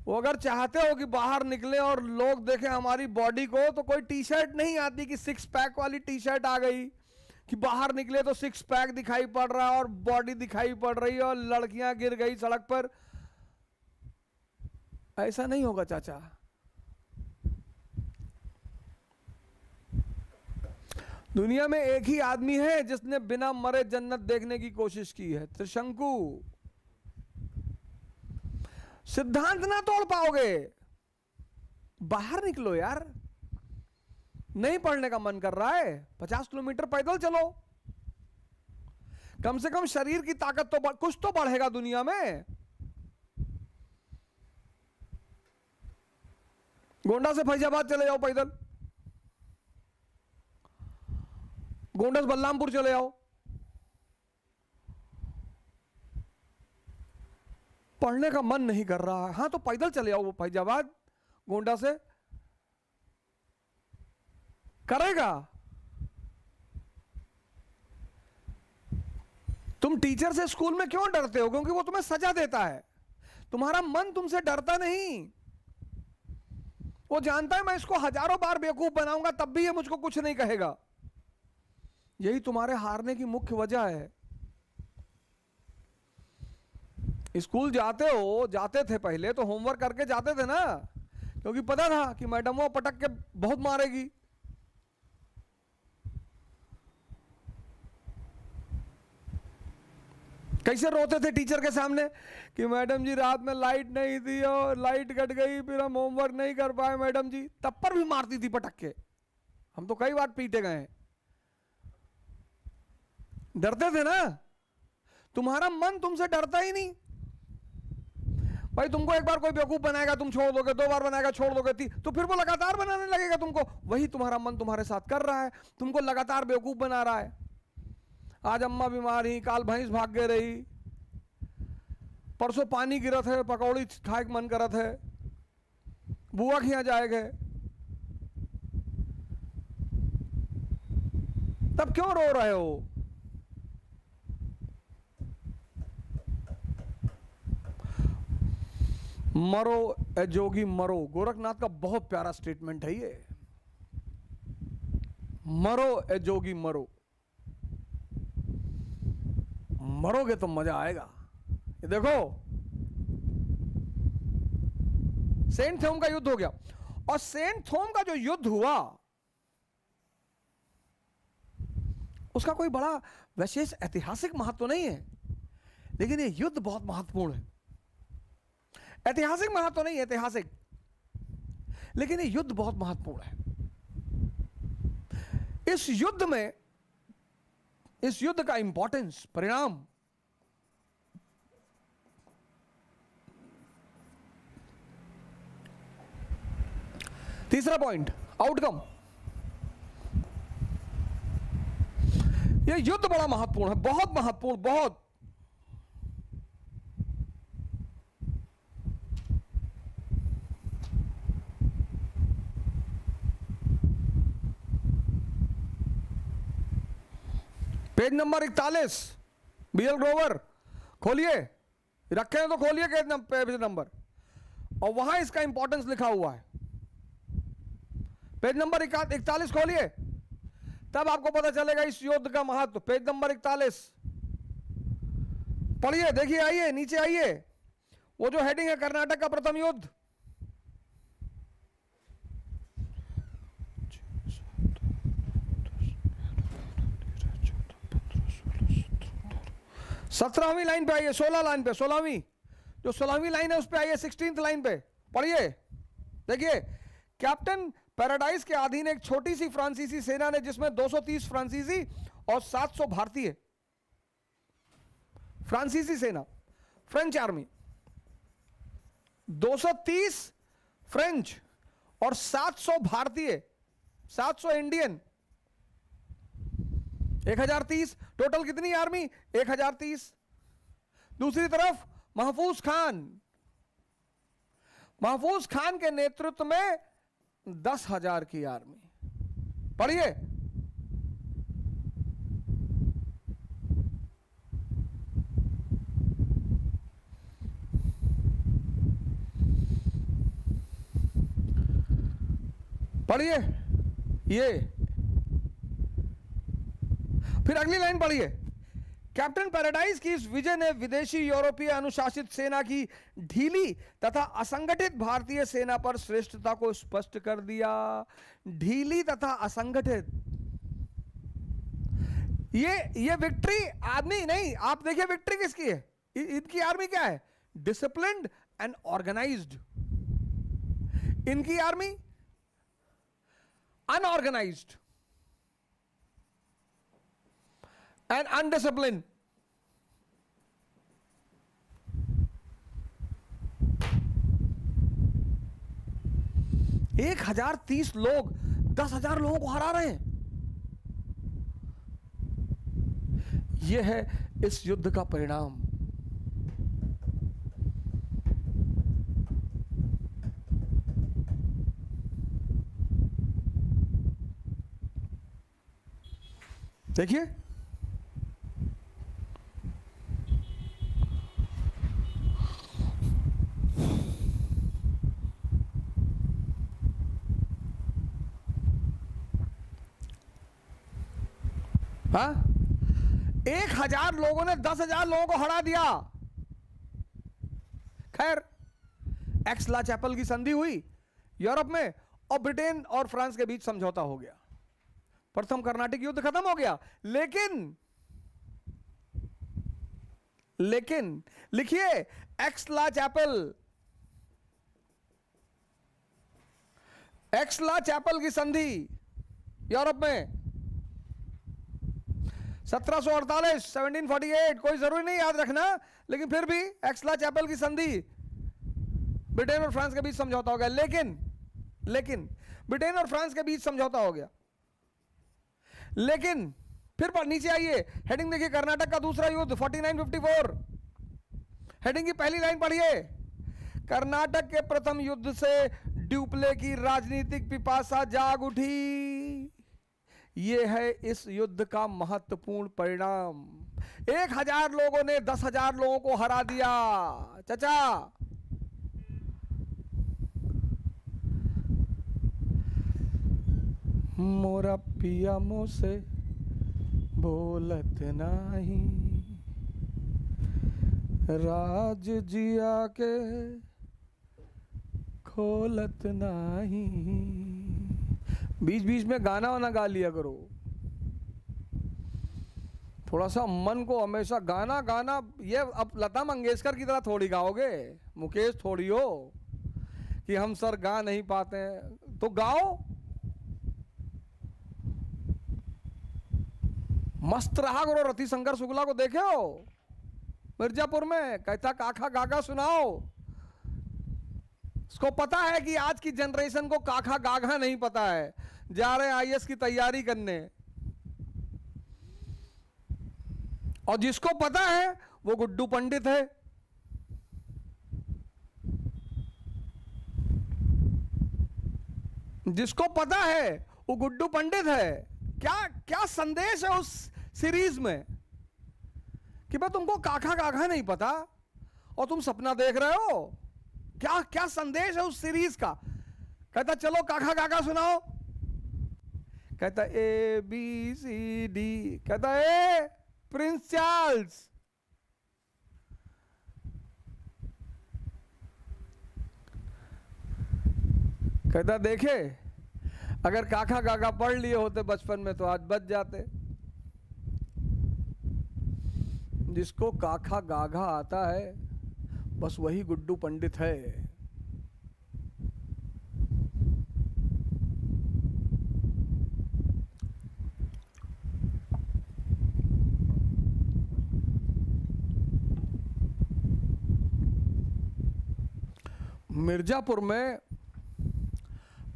वो अगर चाहते हो कि बाहर निकले और लोग देखें हमारी बॉडी को, तो कोई टी शर्ट नहीं आती कि 6 पैक वाली टी शर्ट आ गई कि बाहर निकले तो 6 पैक दिखाई पड़ रहा है और बॉडी दिखाई पड़ रही है और लड़कियां गिर गई सड़क पर। ऐसा नहीं होगा चाचा। दुनिया में एक ही आदमी है जिसने बिना मरे जन्नत देखने की कोशिश की है, त्रिशंकु। सिद्धांत ना तोड़ पाओगे, बाहर निकलो यार। नहीं पढ़ने का मन कर रहा है, 50 किलोमीटर पैदल चलो। कम से कम शरीर की ताकत तो कुछ तो बढ़ेगा दुनिया में। गोंडा से फैजाबाद चले जाओ पैदल, गोंडा से बलरामपुर चले जाओ। पढ़ने का मन नहीं कर रहा है, हाँ तो पैदल चले जाओ, वो फैजाबाद गोंडा से करेगा। तुम टीचर से स्कूल में क्यों डरते हो? क्योंकि वो तुम्हें सजा देता है। तुम्हारा मन तुमसे डरता नहीं। वो जानता है मैं इसको हजारों बार बेवकूफ बनाऊंगा तब भी ये मुझको कुछ नहीं कहेगा। यही तुम्हारे हारने की मुख्य वजह है। स्कूल जाते थे पहले तो होमवर्क करके जाते थे ना, क्योंकि पता था कि मैडम वो पटक के बहुत मारेगी। कैसे रोते थे टीचर के सामने कि मैडम जी रात में लाइट नहीं थी और लाइट कट गई, फिर हम होमवर्क नहीं कर पाए मैडम जी। तब पर भी मारती थी पटक के। हम तो कई बार पीटे गए हैं। डरते थे ना। तुम्हारा मन तुमसे डरता ही नहीं। भाई तुमको एक बार कोई बेवकूफ बनाएगा तुम छोड़ दोगे, 2 बार बनाएगा छोड़ दोगे, तो फिर वो लगातार बनाने लगेगा तुमको। वही तुम्हारा मन तुम्हारे साथ कर रहा है, तुमको लगातार बेवकूफ बना रहा है। आज अम्मा बीमार ही, काल भैंस भाग गए रही, परसों पानी गिरत है, पकौड़ी खाए मन करत है, बुआ के यहाँ जाए गए। तब क्यों रो रहे हो? मरो ए जोगी मरो, गोरखनाथ का बहुत प्यारा स्टेटमेंट है ये। मरो ए जोगी मरो, मरोगे तो मजा आएगा। ये देखो सेंट थॉम का युद्ध हो गया, और सेंट थॉम का जो युद्ध हुआ उसका कोई बड़ा विशेष ऐतिहासिक महत्व नहीं है, लेकिन ये युद्ध बहुत महत्वपूर्ण है। ऐतिहासिक महत्व नहीं है, ऐतिहासिक, लेकिन ये युद्ध बहुत महत्वपूर्ण है। इस युद्ध में, इस युद्ध का इंपॉर्टेंस, परिणाम, तीसरा पॉइंट आउटकम। यह युद्ध बड़ा महत्वपूर्ण है, बहुत महत्वपूर्ण, बहुत। पेज नंबर 41, बीएल ग्रोवर खोलिए, रखे हैं तो खोलिए पेज नंबर, और वहां इसका इंपॉर्टेंस लिखा हुआ है। पेज नंबर 41 खोलिए, तब आपको पता चलेगा इस युद्ध का महत्व। पेज नंबर 41 पढ़िए, देखिए, आइए नीचे आइए, वो जो हेडिंग है कर्नाटक का प्रथम युद्ध। सत्रहवीं लाइन पे आइए, 16 लाइन पे, 16वीं, जो 16वीं लाइन है उस पे आइए, 16th लाइन पे पढ़िए। देखिए, कैप्टन पैराडाइज के अधीन एक छोटी सी फ्रांसीसी सेना ने, जिसमें 230 फ्रांसीसी और 700 भारतीय, फ्रांसीसी सेना, फ्रेंच आर्मी, 230 फ्रेंच और 700 भारतीय, 700 इंडियन, 1030 टोटल। कितनी आर्मी? 1030। दूसरी तरफ महफूज खान, महफूज खान के नेतृत्व में 10,000 की आर्मी। पढ़िए, पढ़िए ये, फिर अगली लाइन पढ़िए। कैप्टन पैराडाइज की इस विजय ने विदेशी यूरोपीय अनुशासित सेना की ढीली तथा असंगठित भारतीय सेना पर श्रेष्ठता को स्पष्ट कर दिया। ढीली तथा असंगठित, ये विक्ट्री आदमी नहीं, आप देखिए विक्ट्री किसकी है। इनकी आर्मी क्या है? Disciplined and organised. इनकी आर्मी अनऑर्गेनाइज्ड एंड अनडिसिप्लिन। एक 1030 लोग 10,000 लोगों को हरा रहे हैं। यह है इस युद्ध का परिणाम। देखिए, हाँ, 1000 लोगों ने 10,000 लोगों को हरा दिया। खैर, एक्स ला चैपल की संधि हुई यूरोप में, और ब्रिटेन और फ्रांस के बीच समझौता हो गया। प्रथम कर्नाटिक युद्ध खत्म हो गया। लेकिन लिखिए, एक्स ला चैपल, एक्स ला चैपल की संधि यूरोप में 1748, 1748, कोई जरूरी नहीं याद रखना, लेकिन फिर भी एक्स ला चैपल की संधि, ब्रिटेन और फ्रांस के बीच समझौता हो गया। लेकिन ब्रिटेन और फ्रांस के बीच समझौता हो गया, लेकिन फिर पर नीचे आइए, हेडिंग देखिए, कर्नाटक का दूसरा युद्ध 4954। हेडिंग की पहली लाइन पढ़िए। कर्नाटक के प्रथम युद्ध से ड्यूप्ले की राजनीतिक पिपासा जाग उठी। ये है इस युद्ध का महत्वपूर्ण परिणाम। 1000 लोगों ने 10,000 लोगों को हरा दिया। चाचा, मोरा पिया मोसे बोलत नाही, राज जिया के खोलत नाही। बीच बीच में गाना वाना गा लिया करो, थोड़ा सा मन को हमेशा गाना गाना। ये अब लता मंगेशकर की तरह थोड़ी गाओगे, मुकेश थोड़ी हो कि हम सर गा नहीं पाते हैं, तो गाओ। मस्त रहा करो। रतिशंकर शुक्ला को देखे हो मिर्जापुर में, कहता काखा गागा सुनाओ। उसको पता है कि आज की जनरेशन को काखा गागा नहीं पता है, जा रहे आईएएस की तैयारी करने। और जिसको पता है वो गुड्डू पंडित है। जिसको पता है वो गुड्डू पंडित है। क्या क्या संदेश है उस सीरीज में कि भाई तुमको काखा गाघा नहीं पता और तुम सपना देख रहे हो? क्या क्या संदेश है उस सीरीज का? कहता चलो काखा गाघा सुनाओ। कहता ABCD, कहता ए प्रिंस चार्ल्स। कहता देखे, अगर काखा गागा पढ़ लिए होते बचपन में तो आज बच जाते। जिसको काखा गागा आता है बस वही गुड्डू पंडित है। मिर्जापुर में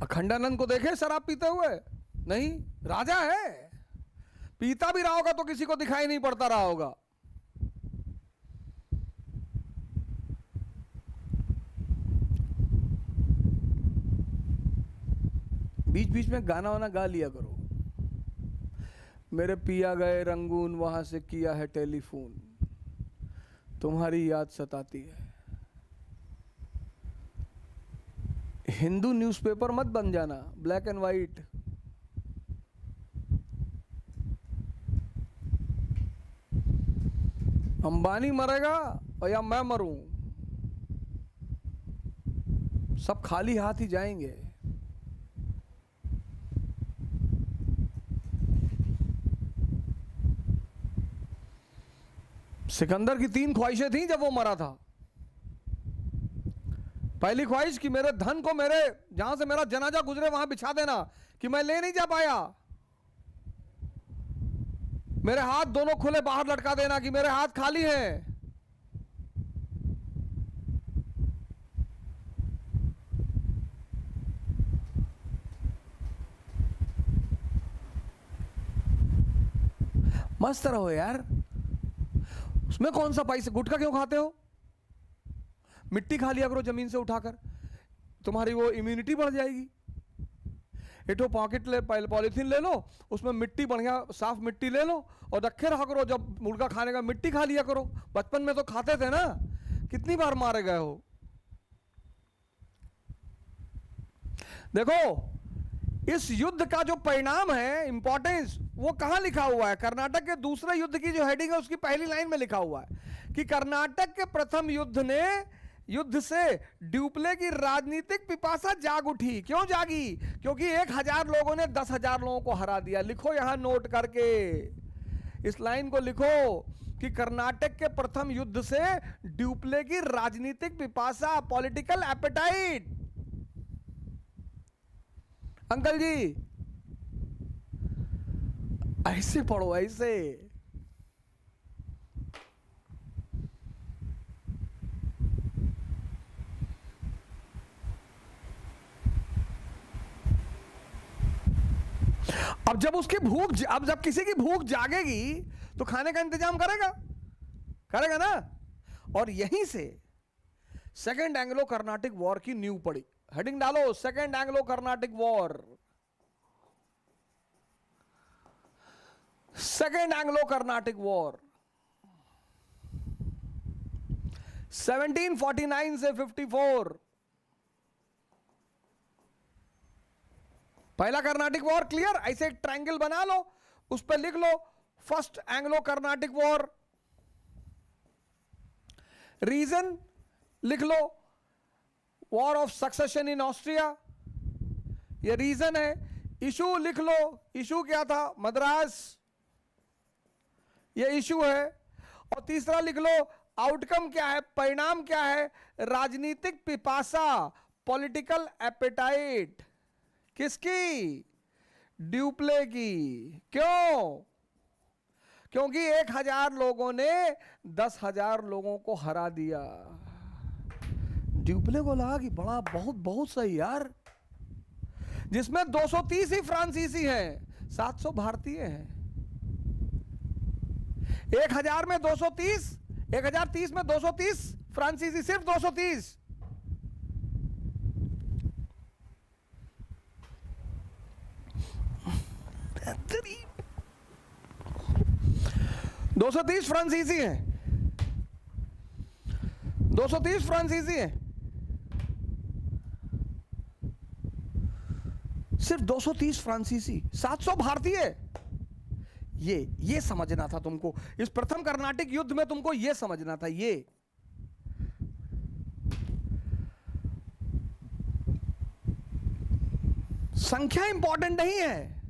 अखंडानंद को देखे शराब पीते हुए? नहीं, राजा है। पीता भी रहा होगा तो किसी को दिखाई नहीं पड़ता रहा होगा। बीच बीच में गाना वाना गा लिया करो। मेरे पिया गए रंगून, वहां से किया है टेलीफोन, तुम्हारी याद सताती है। हिंदू न्यूज़पेपर मत बन जाना, ब्लैक एंड वाइट। अंबानी मरेगा और या मैं मरूं, सब खाली हाथ ही जाएंगे। सिकंदर की 3 ख्वाहिशें थी जब वो मरा था। पहली ख्वाहिश कि मेरे धन को मेरे जहां से मेरा जनाजा गुजरे वहां बिछा देना, कि मैं ले नहीं जा पाया। मेरे हाथ दोनों खुले बाहर लटका देना कि मेरे हाथ खाली हैं। मस्त रहो यार, उसमें कौन सा पैसा? गुटखा क्यों खाते हो? मिट्टी खा लिया करो जमीन से उठाकर, तुम्हारी वो इम्यूनिटी बढ़ जाएगी। एटो पॉकेट ले, पॉलिथीन ले लो, उसमें मिट्टी बढ़िया साफ मिट्टी ले लो और रखे रहा करो। जब मुर्गा खाने का मिट्टी खा लिया करो। बचपन में तो खाते थे ना, कितनी बार मारे गए हो। देखो इस युद्ध का जो परिणाम है, इंपॉर्टेंस, वो कहां लिखा हुआ है? कर्नाटक के दूसरे युद्ध की जो हेडिंग है उसकी पहली लाइन में लिखा हुआ है कि कर्नाटक के प्रथम युद्ध से ड्यूप्ले की राजनीतिक पिपासा जाग उठी। क्यों जागी? क्योंकि 1000 लोगों ने 10,000 लोगों को हरा दिया। लिखो यहां नोट करके, इस लाइन को लिखो कि कर्नाटक के प्रथम युद्ध से ड्यूप्ले की राजनीतिक पिपासा, पॉलिटिकल एपेटाइट। अंकल जी ऐसे पढ़ो, ऐसे। अब जब उसकी अब जब किसी की भूख जागेगी तो खाने का इंतजाम करेगा ना। और यहीं से सेकेंड एंग्लो कर्नाटिक वॉर की नींव पड़ी। हेडिंग डालो, second Anglo Carnatic war. Second Anglo Carnatic war 1749 से 54। पहला कर्नाटिक वॉर क्लियर, ऐसे एक ट्रायंगल बना लो, उस पर लिख लो first Anglo Carnatic war. Reason लिख लो war of succession in Austria, ये रीजन है। इशू लिख लो, इशू क्या था, मद्रास, ये इशू है। और तीसरा लिख लो आउटकम क्या है, परिणाम क्या है, राजनीतिक पिपासा, पॉलिटिकल एपेटाइट। किसकी? ड्यूप्ले की। क्यों? क्योंकि 1000 लोगों ने 10,000 लोगों को हरा दिया। ड्यूप्ले को लगा कि बड़ा बहुत बहुत सही यार, जिसमें 230 ही फ्रांसीसी हैं, 700 भारतीय हैं। 1000 में 230, 1030 में 230 फ्रांसीसी, सिर्फ 230। 230 फ्रांसीसी हैं, 230 फ्रांसीसी हैं, सिर्फ 230 फ्रांसीसी, 700 भारतीय। ये समझना था तुमको, इस प्रथम कर्नाटिक युद्ध में तुमको ये समझना था। ये संख्या इंपॉर्टेंट नहीं है,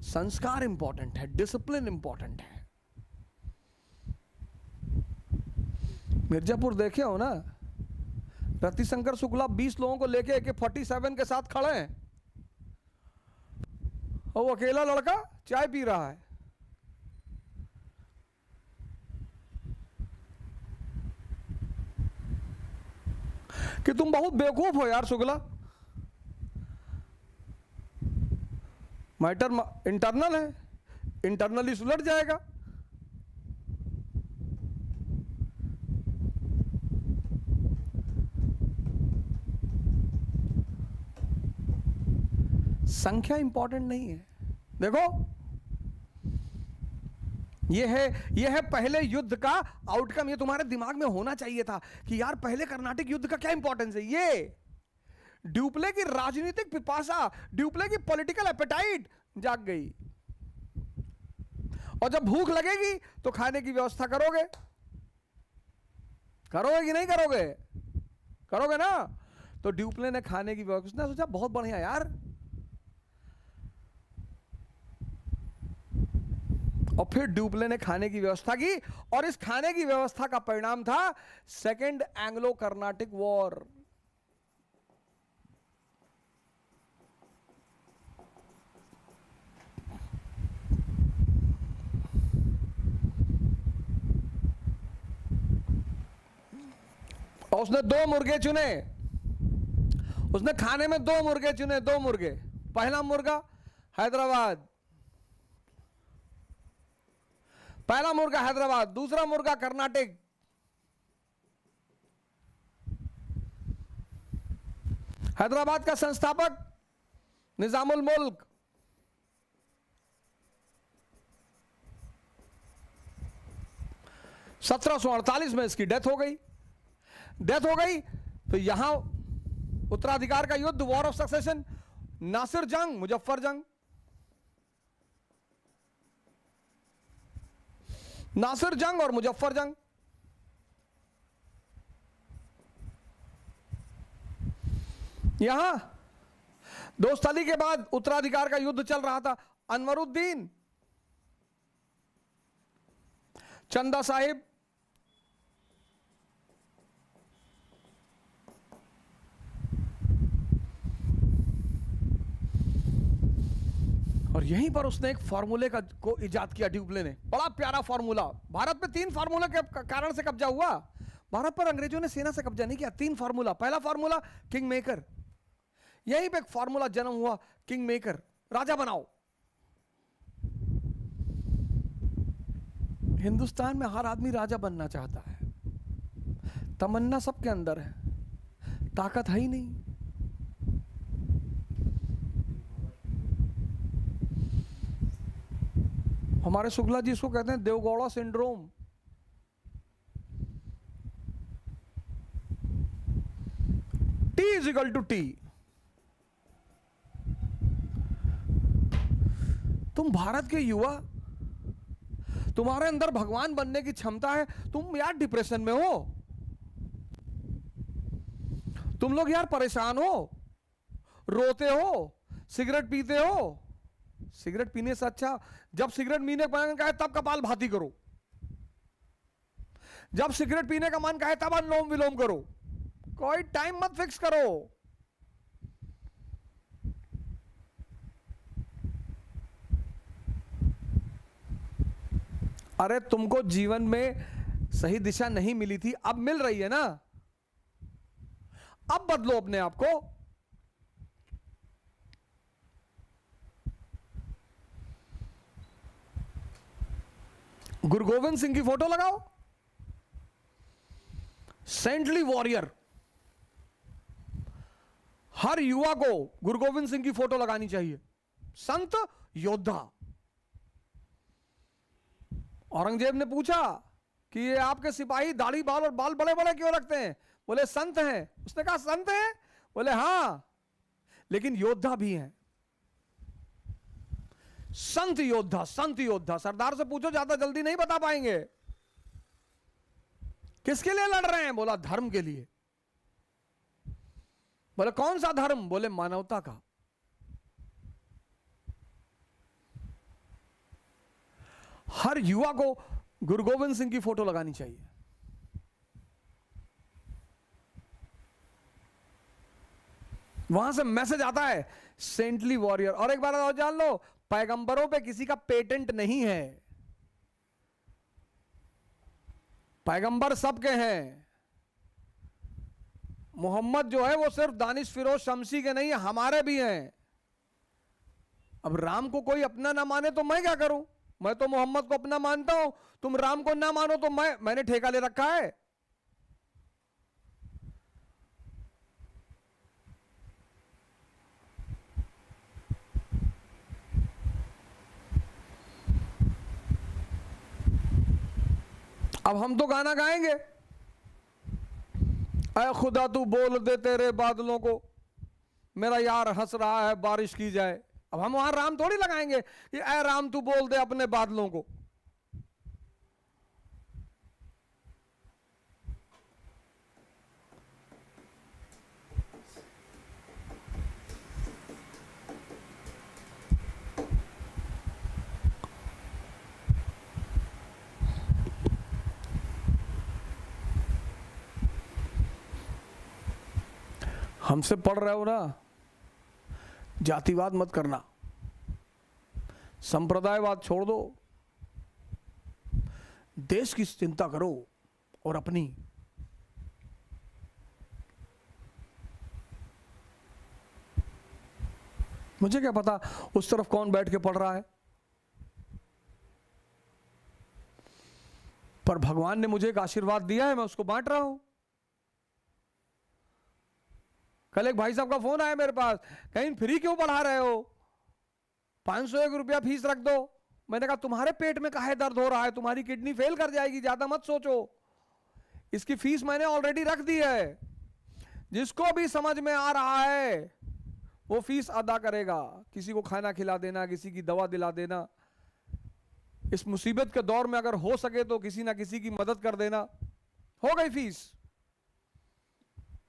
संस्कार इंपॉर्टेंट है, डिसिप्लिन इंपॉर्टेंट है। मिर्जापुर देखे हो ना, रतिशंकर शुक्ला 20 लोगों को लेके AK-47 के साथ खड़े हैं और वो अकेला लड़का चाय पी रहा है। कि तुम बहुत बेवकूफ हो यार शुक्ला, मैटर इंटरनल है, इंटरनली सुलझ जाएगा। संख्या इंपॉर्टेंट नहीं है। देखो ये है पहले युद्ध का आउटकम। ये तुम्हारे दिमाग में होना चाहिए था कि यार पहले कर्नाटिक युद्ध का क्या इंपॉर्टेंस है। ये ड्यूप्ले की राजनीतिक पिपासा, ड्यूप्ले की पॉलिटिकल एपेटाइट जाग गई। और जब भूख लगेगी तो खाने की व्यवस्था करोगे, करोगे कि नहीं करोगे? करोगे ना। तो ड्यूप्ले ने खाने की व्यवस्था सोचा बहुत बढ़िया यार, और फिर ड्यूप्ले ने खाने की व्यवस्था की, और इस खाने की व्यवस्था का परिणाम था सेकेंड एंग्लो कर्नाटिक वॉर। और उसने 2 मुर्गे चुने, उसने खाने में 2 मुर्गे चुने, 2 मुर्गे। पहला मुर्गा हैदराबाद, पहला मुर्गा हैदराबाद, दूसरा मुर्गा कर्नाटक। हैदराबाद का संस्थापक निजामुल मुल्क, (1748) में इसकी डेथ हो गई। तो यहां उत्तराधिकार का युद्ध, वॉर ऑफ सक्सेशन, नासिर जंग, मुजफ्फर जंग। नासिर जंग और मुजफ्फर जंग। यहां दोस्ताली के बाद उत्तराधिकार का युद्ध चल रहा था। अनवरुद्दीन, चंदा साहिब, और यहीं पर उसने एक फार्मूले को इजाद किया ड्यूप्ले ने। बड़ा प्यारा फार्मूला। भारत में 3 फार्मूला के कारण से कब्जा हुआ। भारत पर अंग्रेजों ने सेना से कब्जा नहीं किया। 3 फार्मूला। पहला फार्मूला किंग मेकर, यहीं पे एक फार्मूला जन्म हुआ, किंग मेकर, राजा बनाओ। हिंदुस्तान में हर आदमी राजा बनना चाहता है, तमन्ना सबके अंदर है, ताकत है ही नहीं। हमारे शुक्ला जी इसको कहते हैं Deve Gowda syndrome. T is equal to T. तुम भारत के युवा, तुम्हारे अंदर भगवान बनने की क्षमता है, तुम यार डिप्रेशन में हो, तुम लोग यार परेशान हो, रोते हो, सिगरेट पीते हो। सिगरेट पीने से अच्छा जब सिगरेट पीने का मन कहे तब कपाल भाती करो, जब सिगरेट पीने का मन कहे तब अनुलोम विलोम करो, कोई टाइम मत फिक्स करो। अरे तुमको जीवन में सही दिशा नहीं मिली थी, अब मिल रही है ना, अब बदलो अपने आप को। गुरु गोविंद सिंह की फोटो लगाओ, सेंटली वॉरियर। हर युवा को गुरु गोविंद सिंह की फोटो लगानी चाहिए, संत योद्धा। औरंगजेब ने पूछा कि ये आपके सिपाही दाढ़ी बाल और बाल बड़े बड़े क्यों रखते हैं? बोले संत हैं। उसने कहा संत हैं? बोले हां, लेकिन योद्धा भी हैं। संत योद्धा, संत योद्धा। सरदार से पूछो, ज्यादा जल्दी नहीं बता पाएंगे। किसके लिए लड़ रहे हैं? बोला धर्म के लिए। बोले कौन सा धर्म? बोले मानवता का। हर युवा को गुरु गोविंद सिंह की फोटो लगानी चाहिए। वहां से मैसेज आता है सेंटली वॉरियर। और एक बार और जान लो, पैगंबरों पे किसी का पेटेंट नहीं है, पैगंबर सबके हैं। मोहम्मद जो है वो सिर्फ दानिश फिरोज शमसी के नहीं, हमारे भी हैं। अब राम को कोई अपना ना माने तो मैं क्या करूं? मैं तो मोहम्मद को अपना मानता हूं, तुम राम को ना मानो तो मैंने ठेका ले रखा है। अब हम तो गाना गाएंगे, ऐ खुदा तू बोल दे तेरे बादलों को, मेरा यार हंस रहा है बारिश की जाए। अब हम वहां राम थोड़ी लगाएंगे कि ऐ राम तू बोल दे अपने बादलों को। हमसे पढ़ रहे हो ना, जातिवाद मत करना, संप्रदायवाद छोड़ दो, देश की चिंता करो और अपनी। मुझे क्या पता उस तरफ कौन बैठ के पढ़ रहा है, पर भगवान ने मुझे एक आशीर्वाद दिया है, मैं उसको बांट रहा हूं। कल एक भाई साहब का फोन आया मेरे पास, कहीं फ्री क्यों पढ़ा रहे हो, 501 रुपया फीस रख दो। मैंने कहा तुम्हारे पेट में काहे दर्द हो रहा है, तुम्हारी किडनी फेल कर जाएगी, ज्यादा मत सोचो, इसकी फीस मैंने ऑलरेडी रख दी है। जिसको भी समझ में आ रहा है वो फीस अदा करेगा। किसी को खाना खिला देना, किसी की दवा दिला देना, इस मुसीबत के दौर में अगर हो सके तो किसी ना किसी की मदद कर देना। हो गई फीस,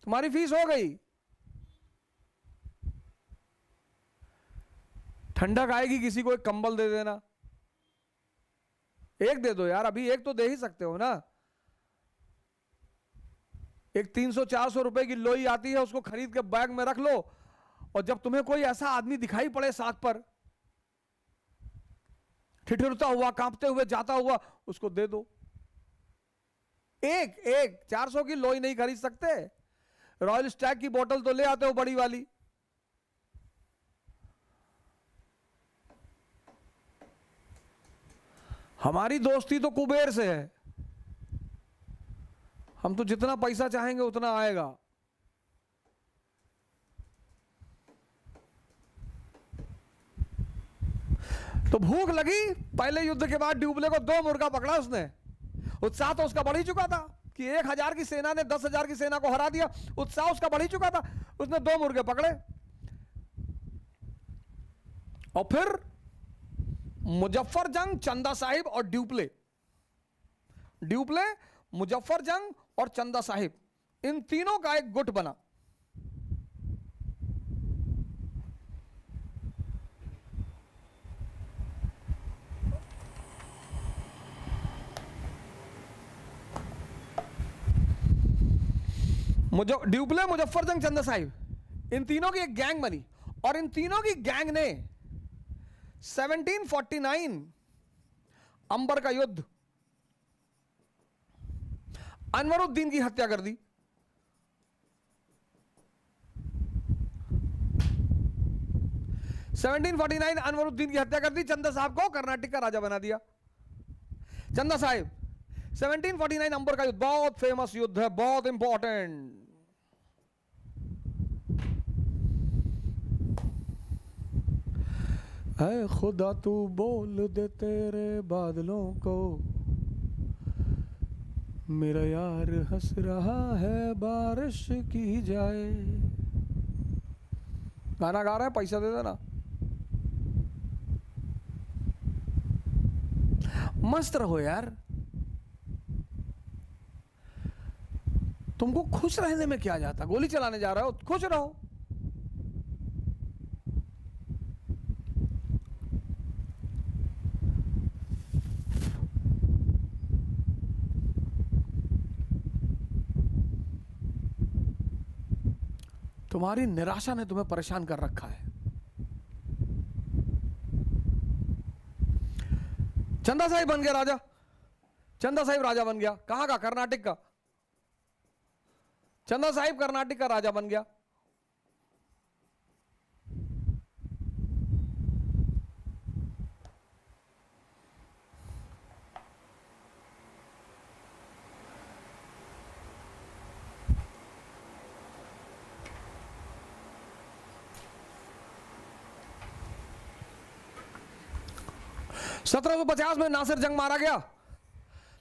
तुम्हारी फीस हो गई। ठंडक आएगी, किसी को एक कंबल दे देना, एक दे दो यार, अभी एक तो दे ही सकते हो ना। एक 300-400 रुपए की लोई आती है, उसको खरीद के बैग में रख लो, और जब तुम्हें कोई ऐसा आदमी दिखाई पड़े सड़क पर ठिठुरता हुआ, कांपते हुए जाता हुआ, उसको दे दो। एक 400 की लोई नहीं खरीद सकते, रॉयल स्टैग की बोतल तो ले आते हो बड़ी वाली। हमारी दोस्ती तो कुबेर से है, हम तो जितना पैसा चाहेंगे उतना आएगा। तो भूख लगी, पहले युद्ध के बाद ड्यूप्ले को 2 मुर्गा पकड़ा उसने। उत्साह तो उसका बढ़ ही चुका था कि 1000 की सेना ने 10,000 की सेना को हरा दिया, उत्साह उसका बढ़ ही चुका था। उसने 2 मुर्गे पकड़े और फिर मुजफ्फर जंग, चंदा साहिब और ड्यूप्ले, मुजफ्फर जंग और चंदा साहिब, इन तीनों का एक गुट बना। ड्यूप्ले, मुजफ्फर जंग, चंदा साहिब, इन तीनों की एक गैंग बनी और इन तीनों की गैंग ने 1749 अंबर का युद्ध, अनवरुद्दीन की हत्या कर दी। 1749 अनवरुद्दीन की हत्या कर दी, चंदा साहब को कर्नाटक का राजा बना दिया। चंदा साहिब 1749 अंबर का युद्ध बहुत फेमस युद्ध है, बहुत इंपॉर्टेंट। है खुदा तू बोल दे तेरे बादलों को, मेरा यार हंस रहा है बारिश की जाए। गाना गा रहा है, पैसा दे देना। मस्त रहो यार, तुमको खुश रहने में क्या जाता, गोली चलाने जा रहे हो, खुश रहो। तुम्हारी निराशा ने तुम्हें परेशान कर रखा है। चंदा साहिब बन गया राजा, चंदा साहिब राजा बन गया। कहां का? कर्नाटक का। चंदा साहिब कर्नाटक का राजा बन गया। सत्रह सौ 1750 में नासिर जंग मारा गया।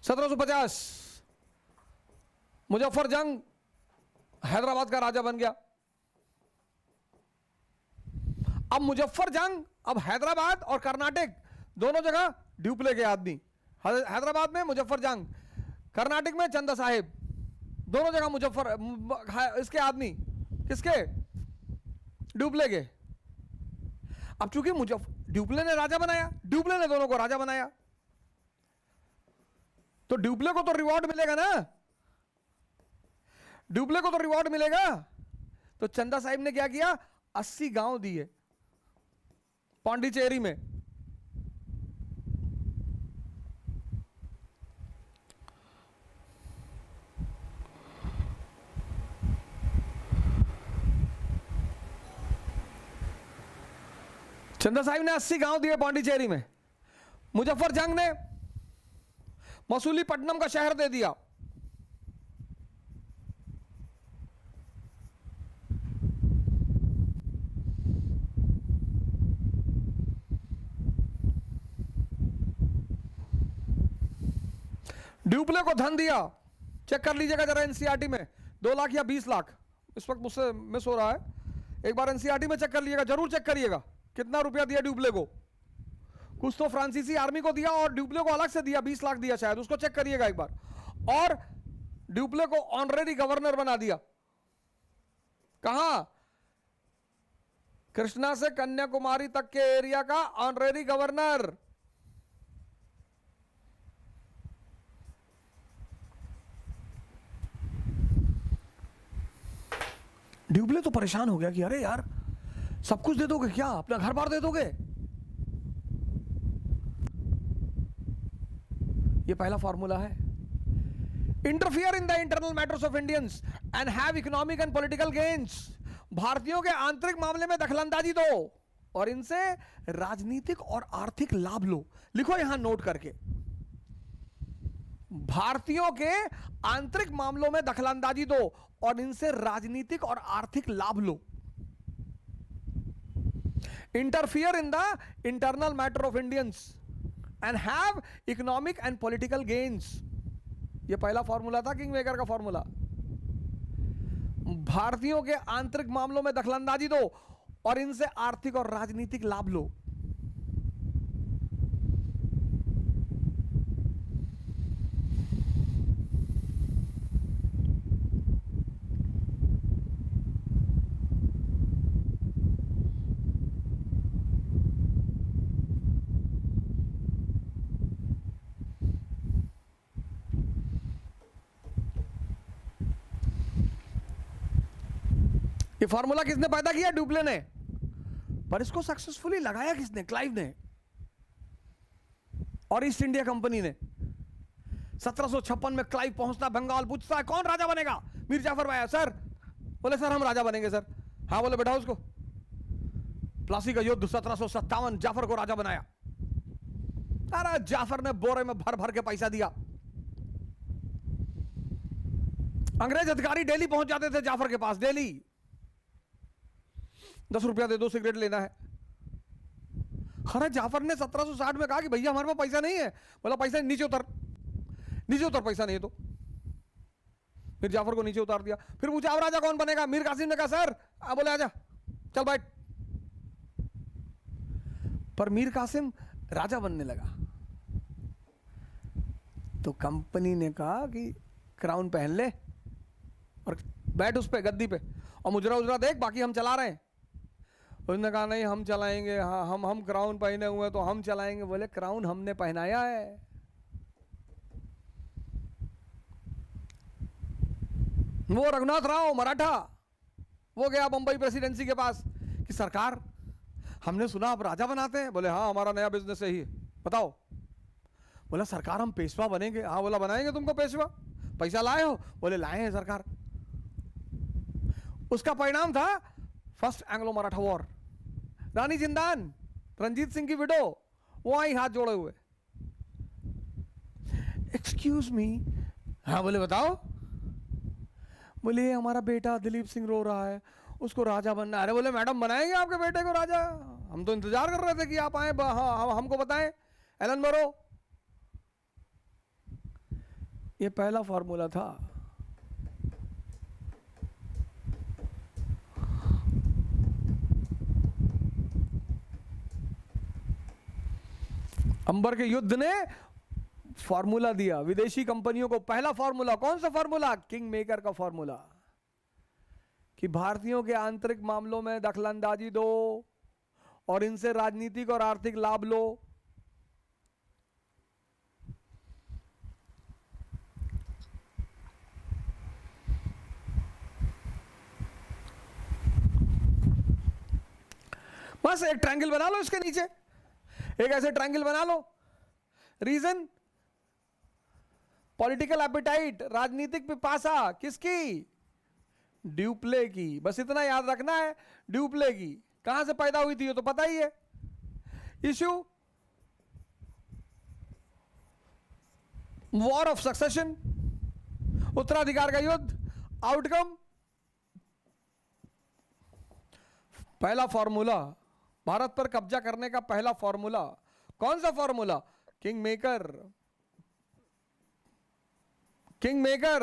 1750 मुजफ्फर जंग हैदराबाद का राजा बन गया। अब मुजफ्फर जंग, अब हैदराबाद और कर्नाटक दोनों जगह ड्यूप्ले के आदमी। हैदराबाद में मुजफ्फर जंग, कर्नाटक में चंदा साहिब, दोनों जगह मुजफ्फर इसके आदमी, किसके? ड्यूप्ले के। अब चूंकि ड्यूप्ले ने राजा बनाया, ड्यूप्ले ने दोनों को राजा बनाया, तो ड्यूप्ले को तो रिवॉर्ड मिलेगा ना, ड्यूप्ले को तो रिवॉर्ड मिलेगा। तो चंदा साहिब ने क्या किया? 80 गांव दिए पांडिचेरी में। चंदा साहिब ने 80 गांव दिए पांडिचेरी में। मुजफ्फर जंग ने मसूलीपट्टनम का शहर दे दिया। ड्यूप्ले को धन दिया। चेक कर लीजिएगा जरा एनसीईआरटी में, 2 लाख या 20 लाख इस वक्त मुझसे मिस हो रहा है। एक बार एनसीईआरटी में चेक कर लीजिएगा, जरूर चेक करिएगा कितना रुपया दिया ड्यूप्ले को। कुछ तो फ्रांसीसी आर्मी को दिया और ड्यूप्ले को अलग से दिया, 20 लाख दिया शायद, उसको चेक करिएगा एक बार। और ड्यूप्ले को ऑनरेरी गवर्नर बना दिया। कहां? कृष्णा से कन्याकुमारी तक के एरिया का ऑनरेरी गवर्नर। ड्यूप्ले तो परेशान हो गया कि अरे यार सब कुछ दे दोगे क्या, अपना घर बार दे दोगे? ये पहला फॉर्मूला है। Interfere in the internal matters of Indians and have economic and political gains. भारतीयों के आंतरिक मामले में दखलंदाजी दो और इनसे राजनीतिक और आर्थिक लाभ लो। लिखो यहां नोट करके, भारतीयों के आंतरिक मामलों में दखलंदाजी दो और इनसे राजनीतिक और आर्थिक लाभ लो। Interfere in the internal matter of Indians and have economic and political gains. ये पहला फॉर्मूला था किंग मेकर का फॉर्मूला। भारतीयों के आंतरिक मामलों में दखलंदाजी दो और इनसे आर्थिक और राजनीतिक लाभ लो। ये फॉर्मूला किसने पैदा किया? ड्यूप्ले ने। पर इसको सक्सेसफुली लगाया किसने? क्लाइव ने और ईस्ट इंडिया कंपनी ने। 1756 में क्लाइव पहुंचता बंगाल, पूछता है कौन राजा बनेगा? मीर जाफर भाई सर। बोले सर हम राजा बनेंगे सर। हाँ बोले बैठाओ उसको। प्लासी का युद्ध 1757, जाफर को राजा बनाया। अरे जाफर ने बोरे में भर भर के पैसा दिया। अंग्रेज अधिकारी दिल्ली पहुंच जाते थे जाफर के पास। दिल्ली 10 रुपया दे दो, सिगरेट लेना है। अरे जाफर ने 1760 में कहा कि भैया हमारे पास पैसा नहीं है। बोला पैसा नीचे उतर, नीचे उतर, पैसा नहीं है तो। फिर जाफर को नीचे उतार दिया। फिर पूछा अब राजा कौन बनेगा? मीर कासिम ने कहा सर। बोले आजा, चल बैठ। पर मीर कासिम राजा बनने लगा तो कंपनी ने कहा कि क्राउन पहन ले और बैठ उस पे गद्दी पे और मुजरा उजरा देख, बाकी हम चला रहे हैं। उसने कहा नहीं हम चलाएंगे। हाँ हम क्राउन पहने हुए तो हम चलाएंगे। बोले क्राउन हमने पहनाया है। वो रघुनाथ राव मराठा वो गया बंबई प्रेसिडेंसी के पास कि सरकार हमने सुना आप राजा बनाते हैं। बोले हाँ हमारा नया बिजनेस यही है, बताओ। बोला सरकार हम पेशवा बनेंगे। हाँ बोला बनाएंगे तुमको पेशवा, पैसा लाए हो? बोले लाए हैं सरकार। उसका परिणाम था फर्स्ट एंग्लो मराठा वॉर। रानी जिंदान, रंजीत सिंह की विडो, वो आई हाथ जोड़े हुए। Excuse me. हाँ बोले बताओ। बोले हमारा बेटा दिलीप सिंह रो रहा है, उसको राजा बनना है। अरे बोले मैडम बनाएंगे आपके बेटे को राजा, हम तो इंतजार कर रहे थे कि आप आए। हाँ हमको बताएं। एलन बरो। ये पहला फॉर्मूला था। अंबर के युद्ध ने फॉर्मूला दिया विदेशी कंपनियों को। पहला फॉर्मूला कौन सा फॉर्मूला? किंग मेकर का फॉर्मूला कि भारतीयों के आंतरिक मामलों में दखलंदाजी दो और इनसे राजनीतिक और आर्थिक लाभ लो। बस एक ट्रायंगल बना लो इसके नीचे, एक ऐसे ट्रायंगल बना लो। रीजन पॉलिटिकल एपिटाइट, राजनीतिक पिपासा किसकी? ड्यूप्ले की। बस इतना याद रखना है, ड्यूप्ले की। कहां से पैदा हुई थी ये तो पता ही है। इश्यू वॉर ऑफ सक्सेशन, उत्तराधिकार का युद्ध। आउटकम पहला फॉर्मूला, भारत पर कब्जा करने का पहला फॉर्मूला। कौन सा formula? King maker. King maker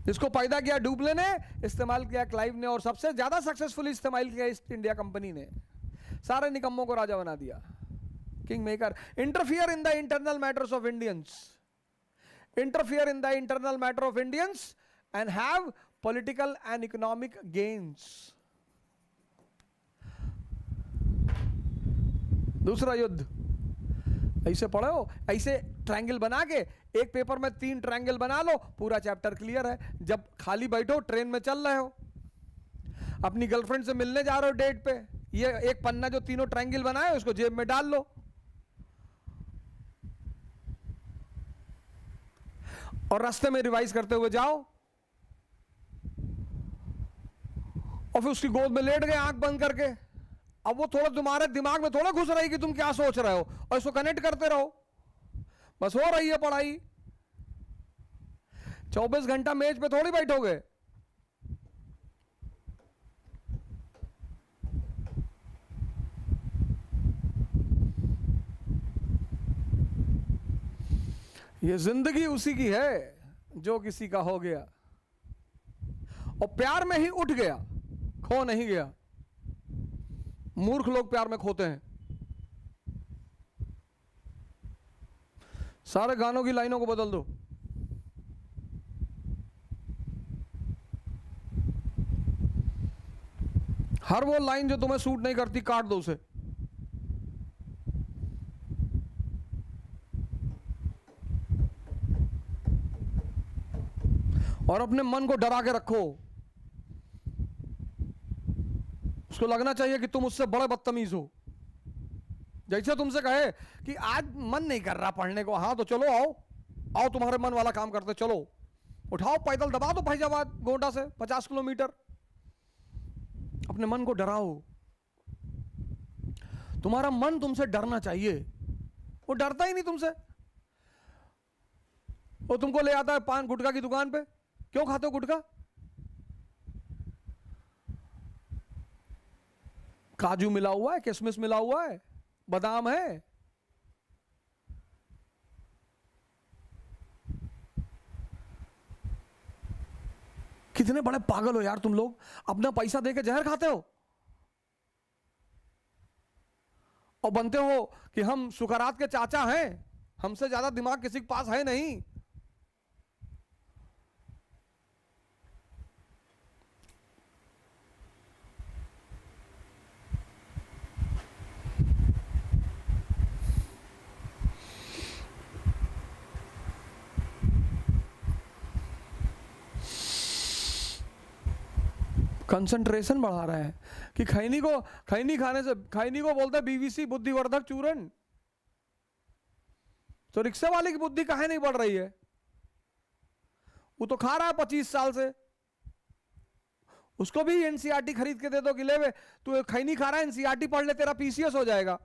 जिसको पैदा किया ड्यूप्ले ने, इस्तेमाल किया क्लाइव ने और सबसे ज्यादा सक्सेसफुली इस्तेमाल किया ईस्ट इंडिया कंपनी ने। सारे निकम्मों को राजा बना दिया। King maker. Interfere in the internal matters of Indians, interfere in the internal matter of Indians and have political and economic gains. दूसरा युद्ध ऐसे पढ़ो, ऐसे ट्रायंगल बना के एक पेपर में 3 ट्रायंगल बना लो, पूरा चैप्टर क्लियर है। जब खाली बैठो, ट्रेन में चल रहे हो, अपनी गर्लफ्रेंड से मिलने जा रहे हो डेट पे, ये एक पन्ना जो तीनों ट्रायंगल बनाए उसको जेब में डाल लो और रास्ते में रिवाइज करते हुए जाओ। और फिर उसकी गोद में लेट गए आंख बंद करके। अब वो थोड़ा तुम्हारे दिमाग में थोड़ा घुस रही कि तुम क्या सोच रहे हो, और इसको कनेक्ट करते रहो। बस हो रही है पढ़ाई। 24 घंटा मेज पे थोड़ी बैठोगे। ये जिंदगी उसी की है जो किसी का हो गया, और प्यार में ही उठ गया, खो नहीं गया। मूर्ख लोग प्यार में खोते हैं। सारे गानों की लाइनों को बदल दो। हर वो लाइन जो तुम्हें सूट नहीं करती काट दो उसे। और अपने मन को डरा के रखो। उसको लगना चाहिए कि तुम उससे बड़े बदतमीज हो। जैसे तुमसे कहे कि आज मन नहीं कर रहा पढ़ने को, हाँ तो चलो आओ, आओ तुम्हारे मन वाला काम करते, चलो उठाओ पैदल दबा दो फैजाबाद गोंडा से 50 किलोमीटर। अपने मन को डराओ। तुम्हारा मन तुमसे डरना चाहिए, वो डरता ही नहीं तुमसे। वो तुमको ले आता है पान गुटखा की दुकान पे, क्यों खाते हो गुटखा? काजू मिला हुआ है, किशमिश मिला हुआ है, बादाम है। कितने बड़े पागल हो यार तुम लोग, अपना पैसा देके जहर खाते हो और बनते हो कि हम सुकरात के चाचा हैं, हमसे ज्यादा दिमाग किसी के पास है नहीं। कंसंट्रेशन बढ़ा रहा है कि खैनी खाने से, खैनी को बोलते हैं बीवीसी बुद्धिवर्धक चूर्ण। तो रिक्शा वाले की बुद्धि काहे नहीं बढ़ रही है? वो तो खा रहा है 25 साल से। उसको भी एनसीईआरटी खरीद के दे दो कि ले वे, तू खैनी खा रहा है, एनसीईआरटी पढ़ ले, तेरा पीसीएस हो जाएगा।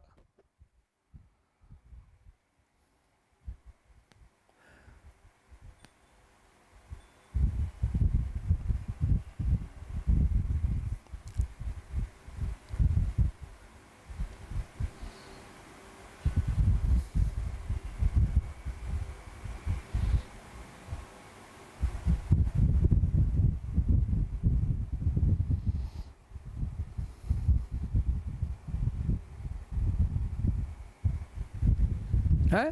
है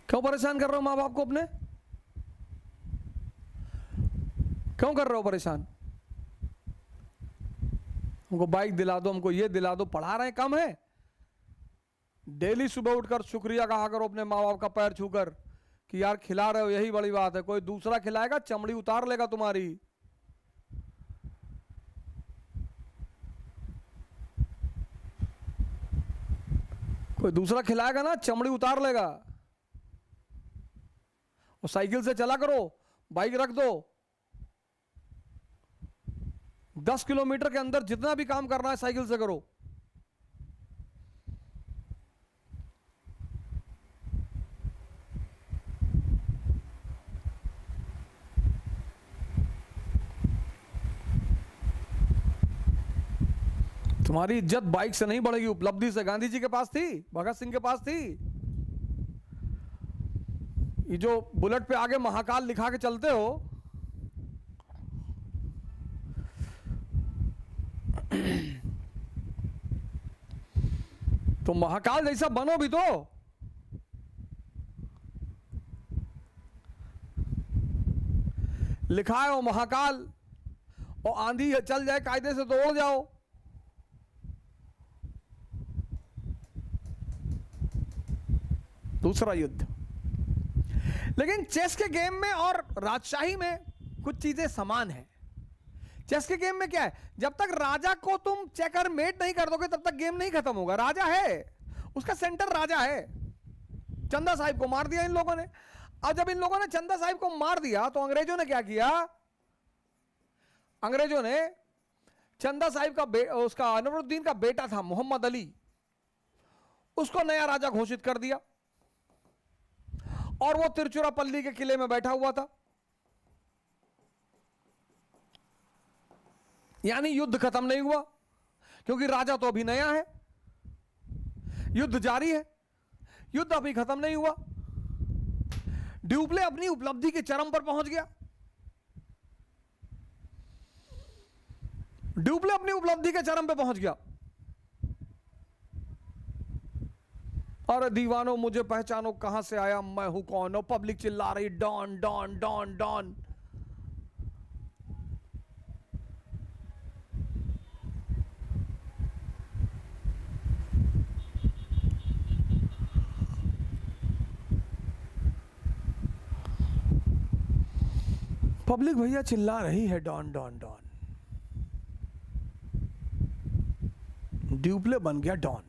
क्यों परेशान कर रहे हो माँ बाप को अपने? क्यों कर रहे हो परेशान? हमको बाइक दिला दो, हमको ये दिला दो। पढ़ा रहे हैं कम है? डेली सुबह उठकर शुक्रिया कहा करो अपने माँ बाप का पैर छूकर कि यार खिला रहे हो, यही बड़ी बात है। कोई दूसरा खिलाएगा चमड़ी उतार लेगा तुम्हारी। कोई दूसरा खिलाएगा ना चमड़ी उतार लेगा। और साइकिल से चला करो, बाइक रख दो। 10 किलोमीटर के अंदर जितना भी काम करना है साइकिल से करो। तुम्हारी इज्जत बाइक से नहीं बढ़ेगी, उपलब्धि से। गांधी जी के पास थी, भगत सिंह के पास थी। ये जो बुलेट पे आगे महाकाल लिखा के चलते हो, तो महाकाल जैसा बनो भी तो। लिखा है वो महाकाल, और आंधी चल जाए कायदे से तो उड़ जाओ। दूसरा युद्ध। लेकिन चेस के गेम में और राजशाही में कुछ चीजें समान हैं। चेस के गेम में क्या है, जब तक राजा को तुम चेकरमेट नहीं कर दोगे तब तक गेम नहीं खत्म होगा। राजा है, उसका सेंटर राजा है। चंदा साहिब को मार दिया इन लोगों ने। अब जब इन लोगों ने चंदा साहिब को मार दिया तो अंग्रेजों ने क्या किया? अंग्रेजों ने चंदा साहिब का उसका अनवरुद्दीन का बेटा था मोहम्मद अली, उसको नया राजा घोषित कर दिया। और वो तिरुचिरापल्ली के किले में बैठा हुआ था। यानी युद्ध खत्म नहीं हुआ, क्योंकि राजा तो अभी नया है। युद्ध जारी है, युद्ध अभी खत्म नहीं हुआ। ड्यूप्ले अपनी उपलब्धि के चरम पर पहुंच गया। ड्यूप्ले अपनी उपलब्धि के चरम पे पहुंच गया। अरे दीवानो मुझे पहचानो, कहां से आया, मैं हूं कौन। और पब्लिक चिल्ला रही Don Don Don Don. Public भैया चिल्ला रही है डॉन डॉन डॉन। ड्यूप्ले बन गया डॉन।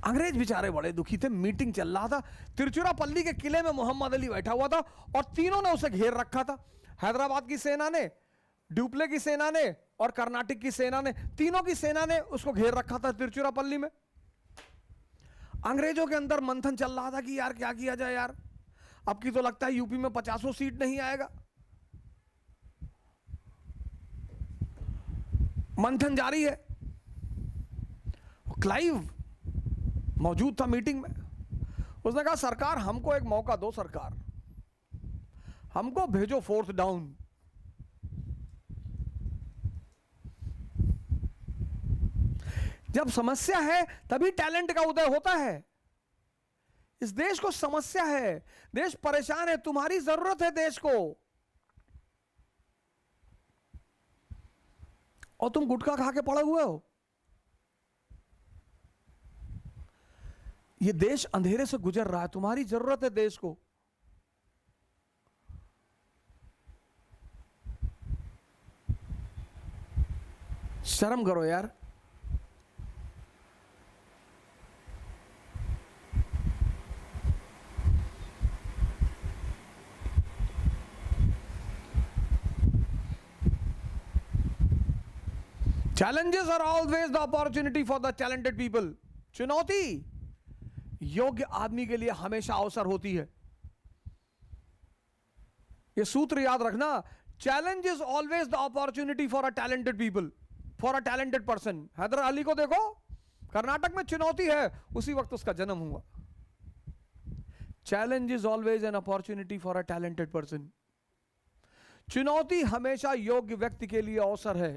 अंग्रेज बेचारे बड़े दुखी थे। मीटिंग चल रहा था, तिरुचिरापल्ली के किले में मोहम्मद अली बैठा हुआ था और तीनों ने उसे घेर रखा था। हैदराबाद की सेना ने, ड्यूप्ले की सेना ने और कर्नाटक की सेना ने, तीनों की सेना ने उसको घेर रखा था तिरुचिरापल्ली में। अंग्रेजों के अंदर मंथन चल रहा था कि यार क्या किया जाए यार, अब की तो लगता है यूपी में 50 सीट नहीं आएगा। मंथन जारी है। क्लाइव मौजूद था मीटिंग में। उसने कहा सरकार हमको एक मौका दो, सरकार हमको भेजो फोर्थ डाउन। जब समस्या है तभी टैलेंट का उदय होता है। इस देश को समस्या है, देश परेशान है, तुम्हारी जरूरत है देश को, और तुम गुटखा खा के पड़े हुए हो। ये देश अंधेरे से गुजर रहा है, तुम्हारी जरूरत है देश को। शर्म करो यार। Challenges are always the opportunity for the talented people. चुनौती योग्य आदमी के लिए हमेशा अवसर होती है। ये सूत्र याद रखना। Challenge is always the opportunity for a talented people, for a talented person. Haidar Ali को देखो, कर्नाटक में चुनौती है, उसी वक्त उसका जन्म हुआ। Challenge is always an opportunity for a talented person. चुनौती हमेशा योग्य व्यक्ति के लिए अवसर है।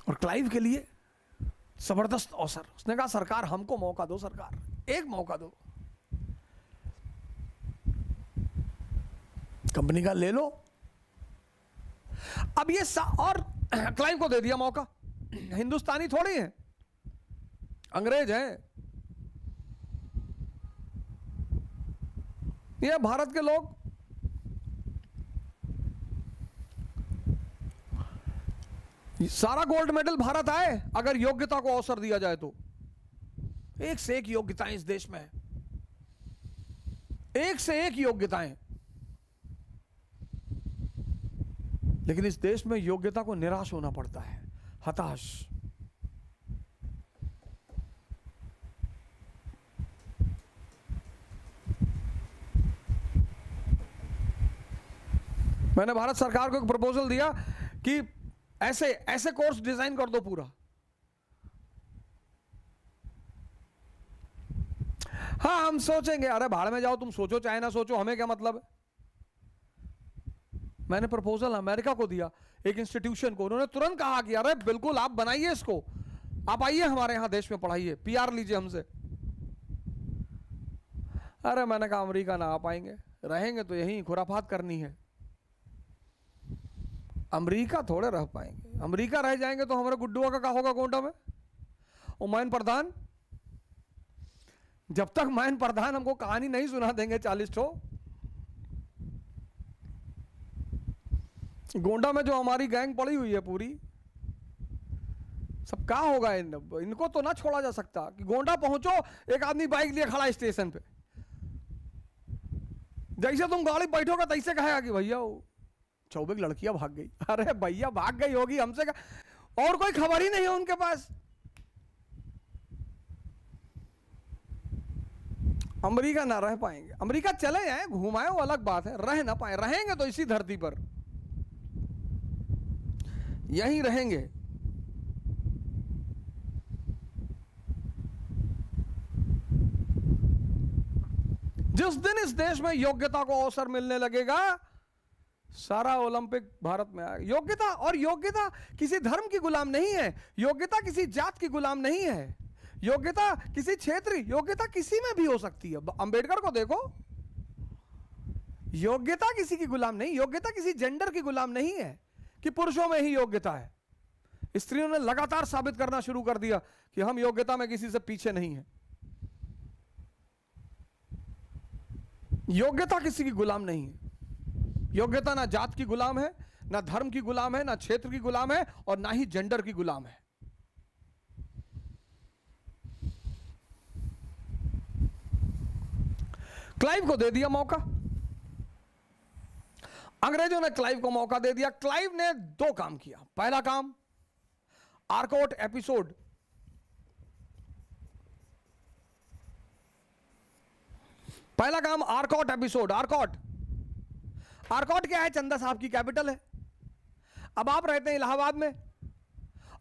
और क्लाइव के लिए जबरदस्त अवसर। उसने कहा सरकार हमको मौका दो, सरकार एक मौका दो, कंपनी का ले लो। अब ये और क्लाइव को दे दिया मौका। हिंदुस्तानी थोड़ी है, अंग्रेज हैं ये, भारत के लोग। सारा गोल्ड मेडल भारत आए अगर योग्यता को अवसर दिया जाए तो। एक से एक योग्यताएं इस देश में है, एक से एक योग्यताएं। लेकिन इस देश में योग्यता को निराश होना पड़ता है, हताश। मैंने भारत सरकार को एक प्रपोजल दिया कि ऐसे ऐसे कोर्स डिजाइन कर दो पूरा। हाँ हम सोचेंगे। अरे भाड़ में जाओ, तुम सोचो चाहे ना सोचो, हमें क्या मतलब है। मैंने प्रपोजल अमेरिका को दिया, एक इंस्टीट्यूशन को। उन्होंने तुरंत कहा कि अरे बिल्कुल आप बनाइए इसको, आप आइए हमारे यहां देश में पढ़ाइए, पीआर लीजिए हमसे। अरे मैंने कहा अमेरिका ना आ पाएंगे, रहेंगे तो यहीं खुराफात करनी है। अमेरिका थोड़े रह पाएंगे, अमेरिका रह जाएंगे तो हमारे गुड्डुआ का क्या होगा गोंडा में। और मैन प्रधान, जब तक मैन प्रधान हमको कहानी नहीं सुना देंगे 40 ठो, गोंडा में जो हमारी गैंग पड़ी हुई है पूरी, सब क्या होगा। इनको तो ना छोड़ा जा सकता कि गोंडा पहुंचो, एक आदमी बाइक लिए खड़ा स्टेशन पे, जैसे तुम गाड़ी बैठोगे तैसे कहेगा कि भैया 24 लड़कियां भाग गई। अरे भैया भाग गई होगी, हमसे का और कोई खबर ही नहीं है उनके पास। अमेरिका ना रह पाएंगे। अमेरिका चले जाए घुमाए वो अलग बात है, रह ना पाए। रहेंगे तो इसी धरती पर, यहीं रहेंगे। जिस दिन इस देश में योग्यता को अवसर मिलने लगेगा, सारा ओलंपिक भारत में आएगा। योग्यता, और योग्यता किसी धर्म की गुलाम नहीं है, योग्यता किसी जात की गुलाम नहीं है, योग्यता किसी क्षेत्र, योग्यता किसी में भी हो सकती है। अंबेडकर को देखो, योग्यता किसी की गुलाम नहीं, योग्यता किसी जेंडर की गुलाम नहीं है कि पुरुषों में ही योग्यता है। स्त्रियों ने लगातार साबित करना शुरू कर दिया कि हम योग्यता में किसी से पीछे नहीं है। योग्यता किसी की गुलाम नहीं है। योग्यता ना जात की गुलाम है, ना धर्म की गुलाम है, ना क्षेत्र की गुलाम है, और ना ही जेंडर की गुलाम है। क्लाइव को दे दिया मौका, अंग्रेजों ने क्लाइव को मौका दे दिया। क्लाइव ने दो काम किया। पहला काम, आर्कॉट एपिसोड। पहला काम आर्कॉट एपिसोड। आर्कॉट, आर्कॉट क्या है? चंदा साहब की कैपिटल है। अब आप रहते हैं इलाहाबाद में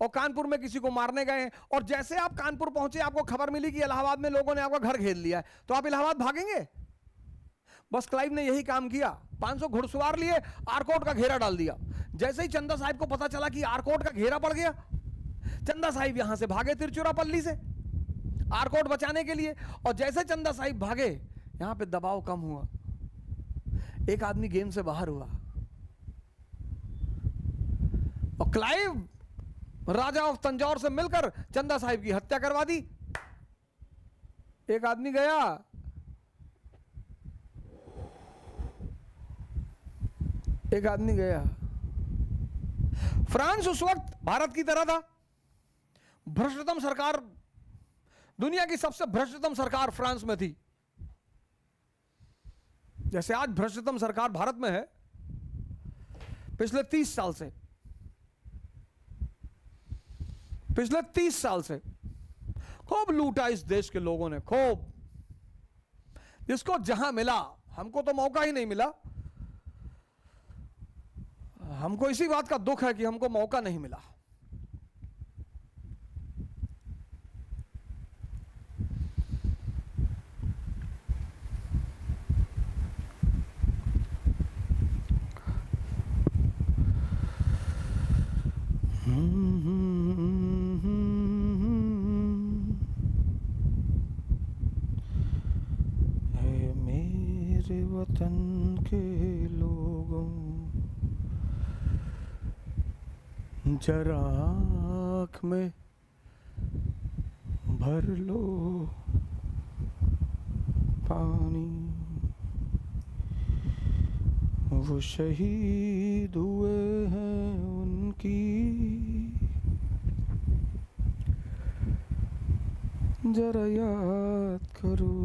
और कानपुर में किसी को मारने गए हैं, और जैसे आप कानपुर पहुंचे आपको खबर मिली कि इलाहाबाद में लोगों ने आपका घर घेर लिया है, तो आप इलाहाबाद भागेंगे? बस क्लाइव ने यही काम किया। 500 घुड़सवार लिए, आर्कॉट का घेरा डाल दिया। जैसे ही चंदा साहिब को पता चला कि आर्कॉट का घेरा पड़ गया, चंदा साहिब यहां से भागे तिरचुरापल्ली से आर्कॉट बचाने के लिए। और जैसे चंदा साहिब भागे, यहां पे दबाव कम हुआ, एक आदमी गेम से बाहर हुआ, और क्लाइव राजा ऑफ तंजौर से मिलकर चंदा साहिब की हत्या करवा दी। एक आदमी गया, एक आदमी गया। फ्रांस उस वक्त भारत की तरह था, भ्रष्टतम सरकार, दुनिया की सबसे भ्रष्टतम सरकार फ्रांस में थी। जैसे आज भ्रष्टतम सरकार भारत में है, पिछले 30 साल से, पिछले 30 साल से खूब लूटा इस देश के लोगों ने, खूब। जिसको जहां मिला, हमको तो मौका ही नहीं मिला। हमको इसी बात का दुख है कि हमको मौका नहीं मिला। मेरे वतन के लोगों, जरा आँख में भर लो पानी, वो शहीद हुए हैं उनकी, जरा याद करो।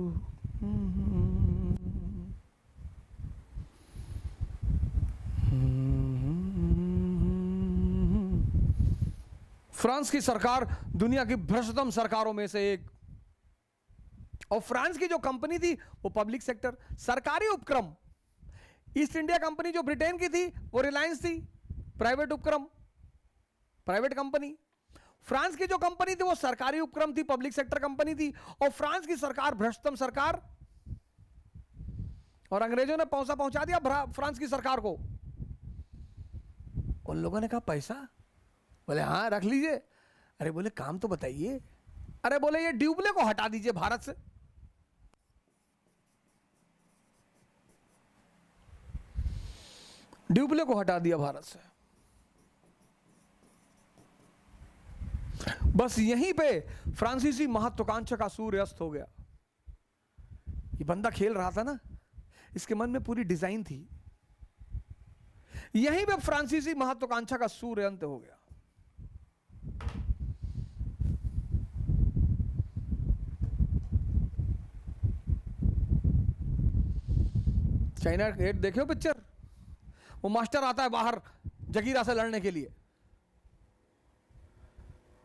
फ्रांस की सरकार दुनिया की भ्रष्टतम सरकारों में से एक, और फ्रांस की जो कंपनी थी वो पब्लिक सेक्टर, सरकारी उपक्रम। ईस्ट इंडिया कंपनी जो ब्रिटेन की थी वो रिलायंस थी, प्राइवेट उपक्रम, प्राइवेट कंपनी। फ्रांस की जो कंपनी थी वो सरकारी उपक्रम थी, पब्लिक सेक्टर कंपनी थी। और फ्रांस की सरकार भ्रष्टतम सरकार, और अंग्रेजों ने पैसा पहुंचा दिया फ्रांस की सरकार को। उन लोगों ने कहा पैसा, बोले हाँ रख लीजिए। अरे बोले काम तो बताइए। अरे बोले ये ड्यूबले को हटा दीजिए भारत से। ड्यूबले को हटा दिया भारत से। बस यहीं पे फ्रांसीसी महत्वाकांक्षा का सूर्य अस्त हो गया। ये बंदा खेल रहा था ना, इसके मन में पूरी डिजाइन थी। यहीं पे फ्रांसीसी महत्वाकांक्षा का सूर्य अंत हो गया। चाइना गेट देखे हो पिक्चर? वो मास्टर आता है बाहर जगीरा से लड़ने के लिए,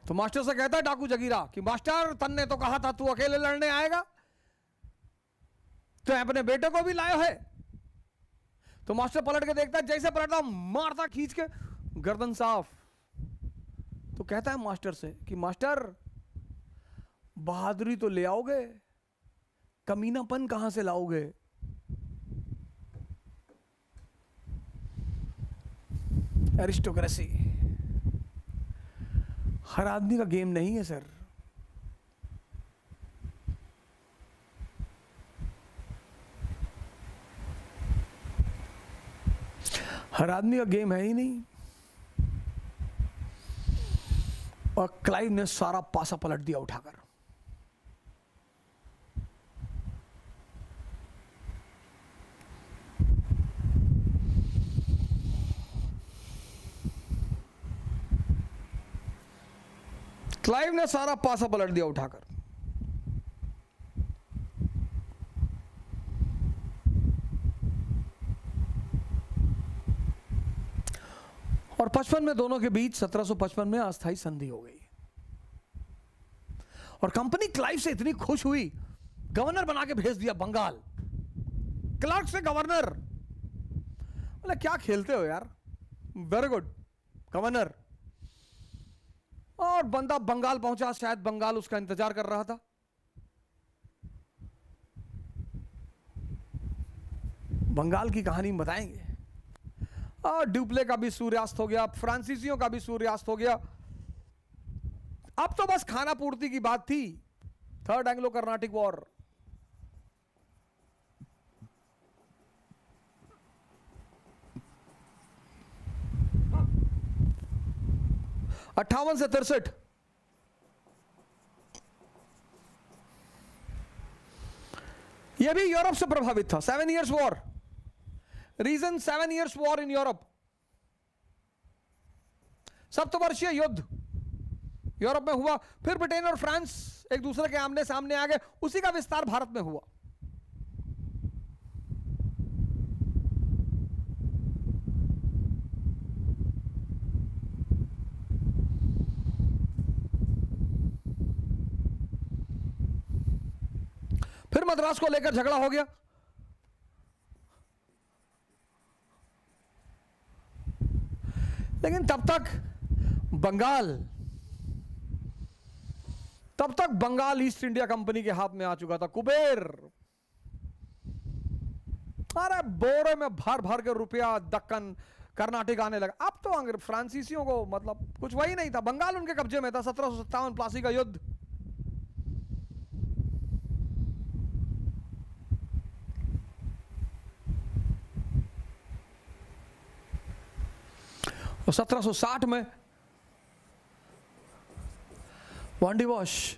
तो मास्टर से कहता है डाकू जगीरा कि मास्टर तन्ने तो कहा था तू अकेले लड़ने आएगा, तो अपने बेटे को भी लाया है। तो मास्टर पलट के देखता है, जैसे पलटता मारता खींच के गर्दन साफ। तो कहता है मास्टर से कि मास्टर बहादुरी तो ले आओगे, कमीनापन कहां से लाओगे? एरिस्टोक्रेसी हर आदमी का गेम नहीं है सर। हर आदमी का गेम है ही नहीं। और क्लाइव ने सारा पासा पलट दिया उठाकर। क्लाइव ने सारा पासा पलट दिया उठाकर। और 55 में दोनों के बीच 1755 में अस्थायी संधि हो गई। और कंपनी क्लाइव से इतनी खुश हुई, गवर्नर बना के भेज दिया बंगाल। क्लर्क से गवर्नर। बोले क्या खेलते हो यार, वेरी गुड गवर्नर। और बंदा बंगाल पहुंचा, शायद बंगाल उसका इंतजार कर रहा था। बंगाल की कहानी बताएंगे। और ड्यूप्ले का भी सूर्यास्त हो गया, फ्रांसीसियों का भी सूर्यास्त हो गया। अब तो बस खाना पूर्ति की बात थी। Third Anglo Carnatic war. अट्ठावन से 63 यह भी यूरोप से प्रभावित था। 7 years war. Reason 7 years war in Europe. सप्तवर्षीय युद्ध यूरोप में हुआ। फिर ब्रिटेन और फ्रांस एक दूसरे के आमने सामने आ गए। उसी का विस्तार भारत में हुआ। फिर मद्रास को लेकर झगड़ा हो गया। लेकिन तब तक बंगाल ईस्ट इंडिया कंपनी के हाथ में आ चुका था। कुबेर, अरे बोरे में भर भर के रुपया दक्कन कर्नाटक आने लगा। अब तो फ्रांसीसियों को मतलब कुछ वही नहीं था। बंगाल उनके कब्जे में था। 1757 प्लासी का युद्ध। और 1760 में वांडी वॉश।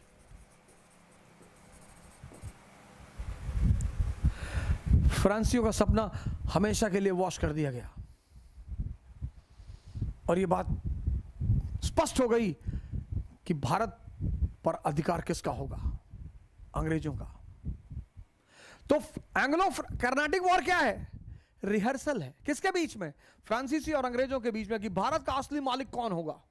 फ्रांसीसियों का सपना हमेशा के लिए वॉश कर दिया गया। और यह बात स्पष्ट हो गई कि भारत पर अधिकार किसका होगा? अंग्रेजों का। तो एंग्लो कर्नाटिक वॉर क्या है? रिहर्सल है। किसके बीच में? फ्रांसीसी और अंग्रेजों के बीच में, कि भारत का असली मालिक कौन होगा।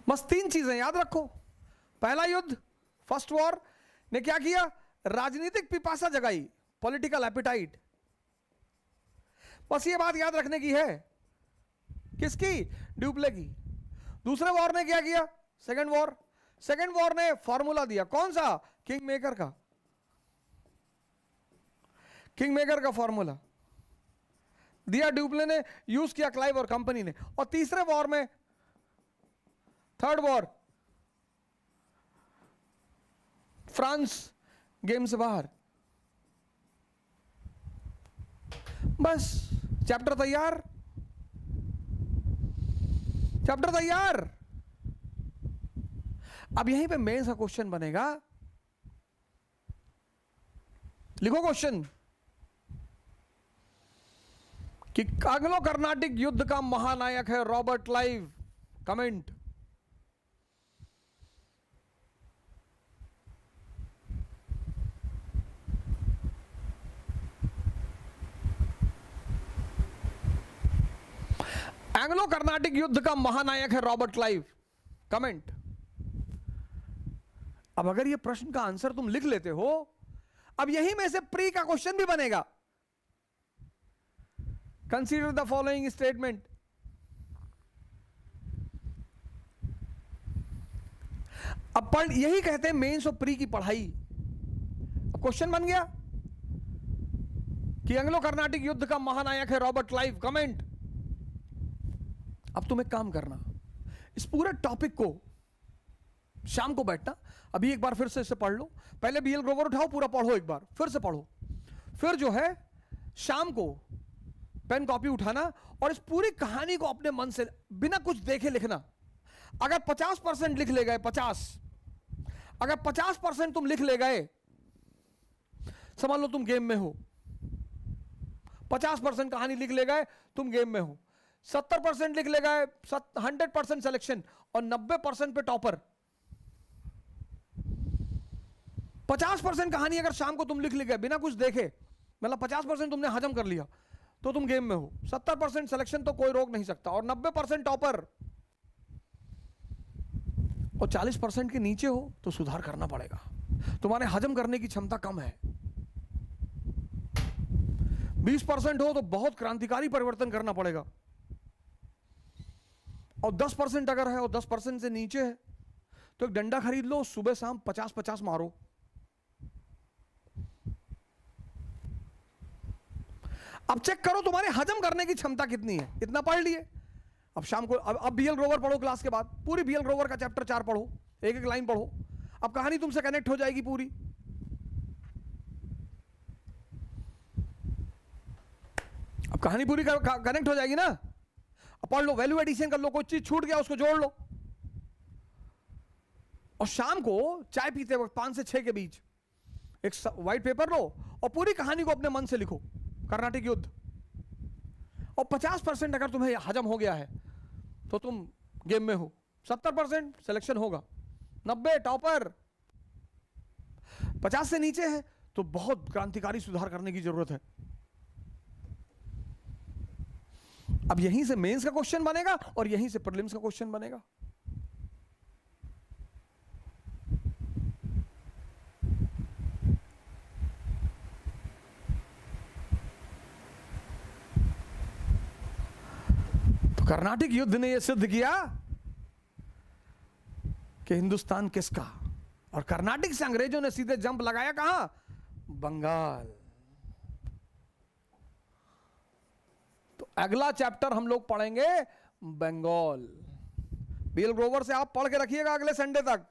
बस 3 चीजें याद रखो। पहला युद्ध, फर्स्ट वॉर ने क्या किया? राजनीतिक पिपासा जगाई, पॉलिटिकल एपिटाइट। बस ये बात याद रखने की है। किसकी? ड्यूप्ले की। दूसरे वॉर ने क्या किया? सेकेंड वॉर ने फॉर्मूला दिया। कौन सा? किंग मेकर का फॉर्मूला दिया ड्यूप्ले ने, यूज किया क्लाइव और कंपनी ने। और तीसरे वॉर में, थर्ड वॉर, फ्रांस गेम से बाहर। बस चैप्टर तैयार। अब यहीं पे मेंस का क्वेश्चन बनेगा। लिखो क्वेश्चन कि एंग्लो कर्नाटिक युद्ध का महानायक है Robert Clive. Comment. Anglo Carnatic युद्ध का महानायक है रॉबर्ट क्लाइव। कमेंट। अब अगर ये प्रश्न का आंसर तुम लिख लेते हो, अब यही में से प्री का क्वेश्चन भी बनेगा। Consider the following statement. अब पढ़, यही कहते हैं मेंस और प्री की पढ़ाई। अब क्वेश्चन बन गया कि एंग्लो कर्नाटिक युद्ध का महानायक है रॉबर्ट क्लाइव, कमेंट। अब तुम एक काम करना, इस पूरे टॉपिक को शाम को बैठना, अभी एक बार फिर से इसे पढ़ लो, पहले बीएल ग्रोवर उठाओ, पूरा पढ़ो, एक बार फिर से पढ़ो, फिर जो है शाम को पेन कॉपी उठाना और इस पूरी कहानी को अपने मन से बिना कुछ देखे लिखना। अगर 50% लिख ले गए, 50, अगर 50% तुम लिख ले गए, समझ लो तुम गेम में हो। 50% कहानी लिख ले गए, तुम गेम में हो। 70% लिख ले गए, 100% सिलेक्शन, और 90% पे टॉपर। 50% कहानी अगर शाम को तुम लिख ले गए बिना कुछ देखे, मतलब 50% तुमने हजम कर लिया, तो तुम गेम में हो। 70% सिलेक्शन तो कोई रोक नहीं सकता, और 90% टॉपर, और 40% के नीचे हो तो सुधार करना पड़ेगा। तुम्हारे हजम करने की क्षमता कम है। 20% हो तो बहुत क्रांतिकारी परिवर्तन करना पड़ेगा, और 10% अगर है और 10% से नीचे है तो एक डंडा खरीद लो, सुबह शाम 50-50 मारो। अब चेक करो तुम्हारे हजम करने की क्षमता कितनी है। इतना पढ़ लिए, अब शाम को अब बीएल ग्रोवर पढ़ो, क्लास के बाद पूरी बीएल ग्रोवर का चैप्टर 4 पढ़ो, एक एक लाइन पढ़ो। अब कहानी तुमसे कनेक्ट हो जाएगी पूरी। अब कहानी पूरी कनेक्ट हो जाएगी ना। अब पढ़ लो, वैल्यू एडिशन कर लो, कोई चीज छूट गया उसको जोड़ लो, और शाम को चाय पीते वक्त 5 से 6 के बीच एक व्हाइट पेपर लो और पूरी कहानी को अपने मन से लिखो, कर्नाटिक युद्ध। और 50% अगर तुम्हें हजम हो गया है तो तुम गेम में हो। 70% सिलेक्शन होगा, 90 टॉपर, 50 से नीचे है तो बहुत क्रांतिकारी सुधार करने की जरूरत है। अब यहीं से मेंस का क्वेश्चन बनेगा और यहीं से प्रीलिम्स का क्वेश्चन बनेगा। तो कर्नाटिक युद्ध ने यह सिद्ध किया कि हिंदुस्तान किसका, और कर्नाटिक से अंग्रेजों ने सीधे जंप लगाया कहां, बंगाल। तो अगला चैप्टर हम लोग पढ़ेंगे बंगाल। बीएल ग्रोवर से आप पढ़ के रखिएगा अगले संडे तक।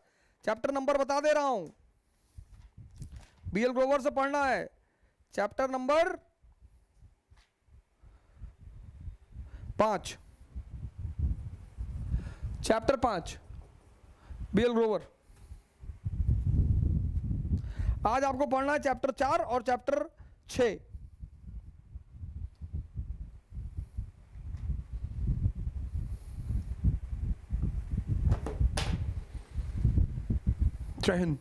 चैप्टर नंबर बता दे रहा हूं, बीएल ग्रोवर से पढ़ना है chapter number 5, chapter 5 B L Grover. आज आपको पढ़ना है चैप्टर 4 और चैप्टर 6। जय हिंद।